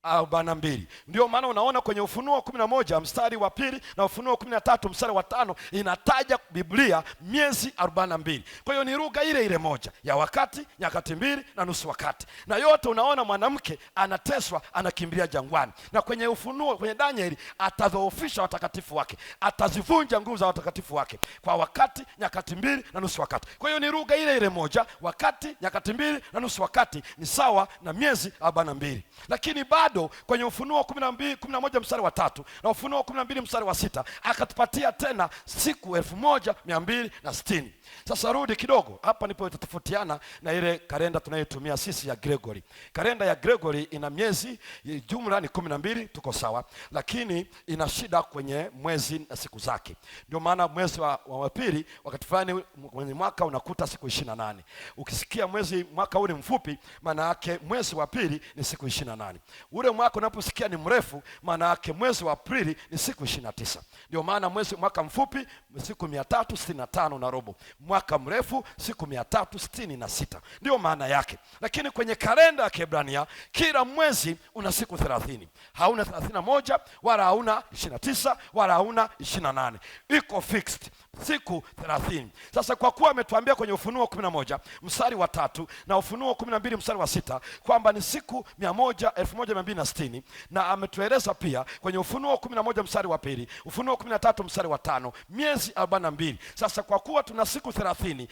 42. Ndio maana unaona kwenye Ufunuo 11 mstari wa 2 na Ufunuo 13 mstari wa 5 inataja Biblia miezi 42. Kwa hiyo ni lugha ile ile moja ya wakati, nyakati 2 na nusu wakati. Na yote unaona mwanamke anateswa, anakimbilia jangwani. Na kwenye Ufunuo, kwenye Danieli, atadhoofisha watakatifu wake, atazivunja nguvu za watakatifu wake kwa wakati, nyakati 2 na nusu wakati. Kwa hiyo ni lugha ile ile moja, wakati, nyakati 2 na nusu wakati ni sawa na miezi 42. Lakini bado kwenye Ufunuo 11 mstari wa 3 na Ufunuo 12 mstari wa 6 akatupatia tena siku 1260. Sasa rudi kidogo hapa, ndipo itatofautiana na ile kalenda tunayotumia sisi ya Gregory. Kalenda ya Gregory ina miezi jumla ni 12, tuko sawa, lakini ina shida kwenye mwezi na siku zake. Ndio maana mwezi wa pili wakati fulani kwenye mwaka unakuta siku 28. Ukisikia mwezi mwaka ule mfupi, maana yake mwezi wa pili ni siku 28. Ule mwaka unaposikia ni mrefu, maana yake mwezi wa Aprili ni siku 29. Ndio maana mwaka mfupi siku 365 na robo, mwaka mrefu siku 366. Ndio maana yake. Lakini kwenye kalenda ya Kiebrania kila mwezi una siku 30. Hauna 31 wala hauna 29 wala hauna 28. Iko fixed siku 30. Sasa kwa kuwa ametuambia kwenye Ufunuo 11 mstari wa 3 na Ufunuo 12 mstari wa 6 kwamba ni siku 1260, na ametueleza pia kwenye Ufunuo 11 mstari wa 2, Ufunuo 13 mstari wa 5, miezi 42. Sasa kwa kuwa tuna siku 30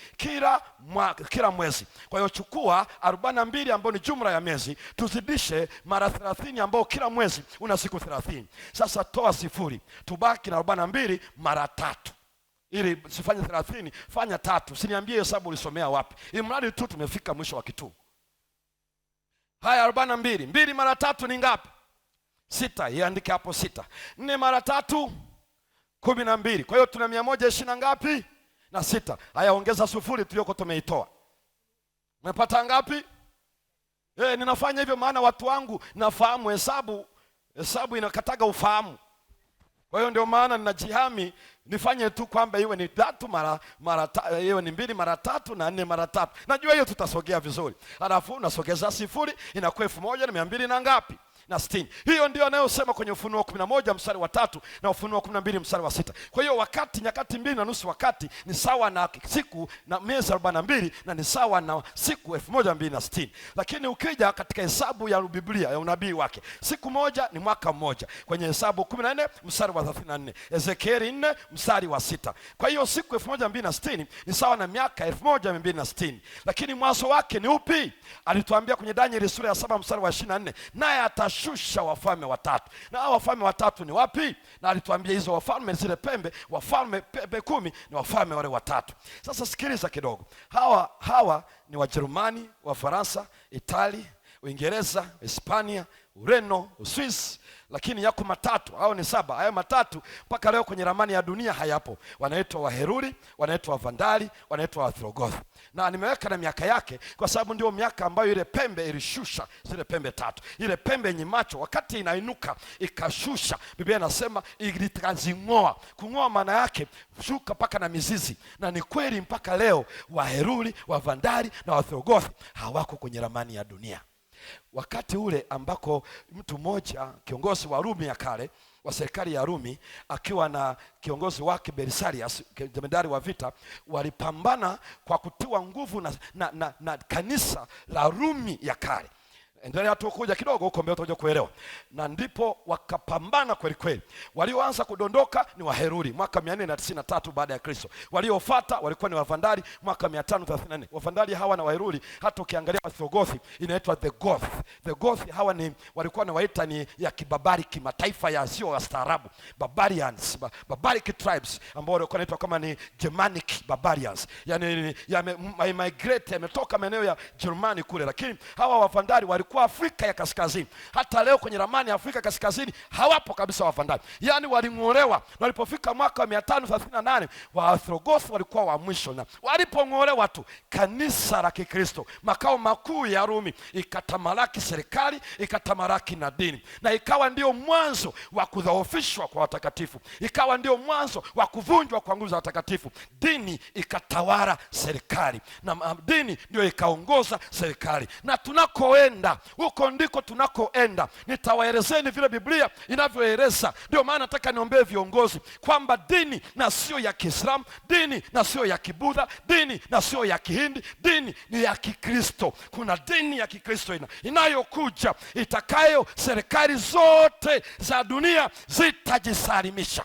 kila mwezi, kwa hiyo chukua 42 ambayo ni jumla ya miezi, tuzidishe mara 30 ambao kila mwezi una siku 30. Sasa toa 0, tubaki na 42 mara 3. Ili sifanye 30, fanya 3. Usiniambie hesabu ulisomea wapi, ili mradi tu tumefika mwisho wa kitu. Haya, 42 2 mara 3 ni ngapi? 6. Iandike hapo 6. 4 mara 3 12. Kwa hiyo tuna 120 ngapi? Na 6. Haya, ongeza 0 tuliyoko tumeitoa. Umepata ngapi? Ninafanya hivyo maana watu wangu nafahamu hesabu inakataga ufahamu. Kwa hiyo ndio maana ninajihami nifanye tu kwamba iwe ni 3 iwe ni 2 mara 3 na 4 mara 3. Najua hiyo tutasogea vizuri. Alafu unasogeza 0 inakuwa 1200 na ngapi? na 60. Hiyo ndio anayosema kwenye Ufunuo 11 mstari wa 3 na Ufunuo 12 mstari wa 6. Kwa hiyo wakati, nyakati 2.5 wakati ni sawa na siku na miezi 42 na ni sawa na siku 1260. Lakini ukija katika hesabu ya Biblia ya unabii wake, siku moja ni mwaka mmoja kwenye Hesabu 14 mstari wa 34, Ezekieli 4 mstari wa 6. Kwa hiyo siku 1260 ni sawa na miaka 1260. Lakini mwanzo wake ni upi? Alituambia kwenye Danieli sura ya 7 mstari wa 24, naye atashusha wafalme watatu. Na hao wafalme watatu ni wapi? Na alituambia hizo wafalme, zile pembe, wafalme pembe 10 ni wafalme wale watatu. Sasa sikiliza kidogo. Hawa ni Wajerumani, Wafaransa, Itali, Uingereza, Hispania, Ureno, Uswisi, lakini yako matatu, hao ni 7. Hayo matatu mpaka leo kwenye ramani ya dunia hayapo. Wanaitwa Waheruli, wanaitwa Wavandali, wanaitwa Waostrogothi. Na nimeweka na miaka yake kwa sababu ndio miaka ambayo ile pembe ilishusha zile pembe tatu. Ile pembe yenye macho wakati inainuka ikashusha, Biblia inasema ilitazing'oa. Kung'oa maana yake shuka mpaka na mizizi. Na ni kweli mpaka leo Waheruli, Wavandali na Waostrogothi hawako kwenye ramani ya dunia. Wakati ule ambako mtu mmoja, kiongozi wa Rumi ya kale, wa serikali ya Rumi, akiwa na kiongozi wake Belisarius, jemedari wa vita, walipambana kwa kutiwa nguvu na kanisa la Rumi ya kale. Endelea tu kuja kidogo huko mbele utakuja kuelewa. Na ndipo wakapambana kweli kweli. Walioanza kudondoka ni Waheruli mwaka 493 baada ya Kristo. Waliofuata walikuwa ni Wavandali mwaka 534. Wavandali hawa na Waheruli, hata ukiangalia Ostrogothi inaitwa the Goth. The Goth hawa ni walikuwa na waita ni ya kibabariki, mataifa ya sio wastaarabu, barbarians, barbaric tribes ambao walikuwa wanaitwa kama ni Germanic barbarians. Yaani migrate yametoka maeneo ya Germany kule, lakini hawa Wavandali walikuwa Afrika ya Kaskazini. Hata leo kwenye ramani ya Afrika Kaskazini hawapo kabisa Wavandali. Yaani waling'olewa. Walipofika mwaka wa 538 Waostrogothi walikuwa wa mwisho, na walipong'olewa tu kanisa la Kikristo, makao makuu ya Rumi, ikatamalaki serikali, ikatamalaki na dini, na ikawa ndio mwanzo wa kudhoofishwa kwa watakatifu, ikawa ndio mwanzo wa kuvunjwa kwa nguvu za watakatifu. Dini ikatawala serikali na dini ndio ikaongoza serikali. Na tunakoenda huko ndiko tunakoenda. Nitawaelezeni vile Biblia inavyoeleza. Ndio maana nataka niombee viongozi kwamba dini na sio ya Kiislamu, dini na sio ya Kibudha, dini na sio ya Kihindi, dini ni ya Kikristo. Kuna dini ya Kikristo inayokuja itakayo serikali zote za dunia zitajisalimisha.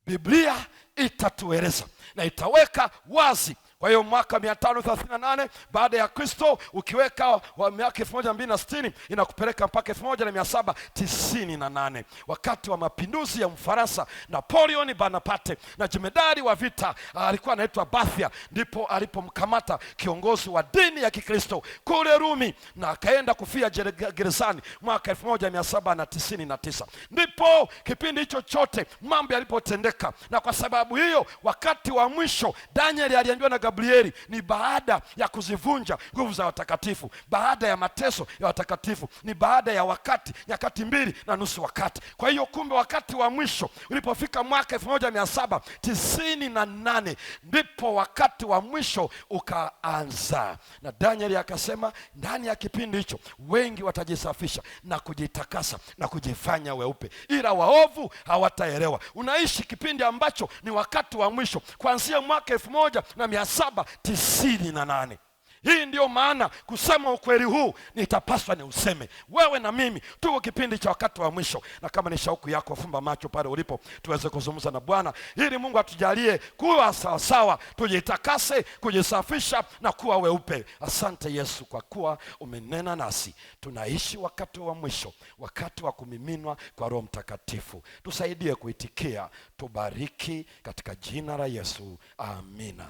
Biblia itatueleza na itaweka wazi. Kwa hiyo mwaka 538 baada ya Kristo, ukiweka wa miaka 1260 inakupeleka mpaka 1798, wakati wa mapinduzi ya Mfaransa Napoleon Bonaparte, na jemedari wa vita alikuwa anaitwa Bathia. Ndipo alipomkamata kiongozi wa dini ya Kikristo kule Rumi na akaenda kufia gerezani mwaka 1799. Ndipo kipindi hicho chote mambo yalipotendeka, na kwa sababu hiyo wakati wa mwisho Danieli aliambiwa na Gabrieli ni baada ya kuzivunja nguvu za watakatifu, baada ya mateso ya watakatifu, ni baada ya wakati, nyakati 2.5 wakati. Kwa hiyo kumbe wakati wa mwisho ulipofika mwaka 1798 ndipo wakati wa mwisho ukaanza. Na Danieli akasema ndani ya kipindi hicho wengi watajisafisha na kujitakasa na kujifanya weupe, ila waovu hawataelewa. Unaishi kipindi ambacho ni wakati wa mwisho kuanzia mwaka 1798. Hii ndio maana kusema ukweli huu nitapaswa ni useme. Wewe na mimi tuko kipindi cha wakati wa mwisho, na kama ni shauku yako, fumba macho pale ulipo tuweze kuzungumza na Bwana ili Mungu atujalie kuwa sawasawa, tujitakase, kujisafisha na kuwa weupe. Asante Yesu kwa kuwa umenena nasi. Tunaishi wakati wa mwisho, wakati wa kumiminwa kwa Roho Mtakatifu. Tusaidie kuitikia, tubariki katika jina la Yesu. Amina.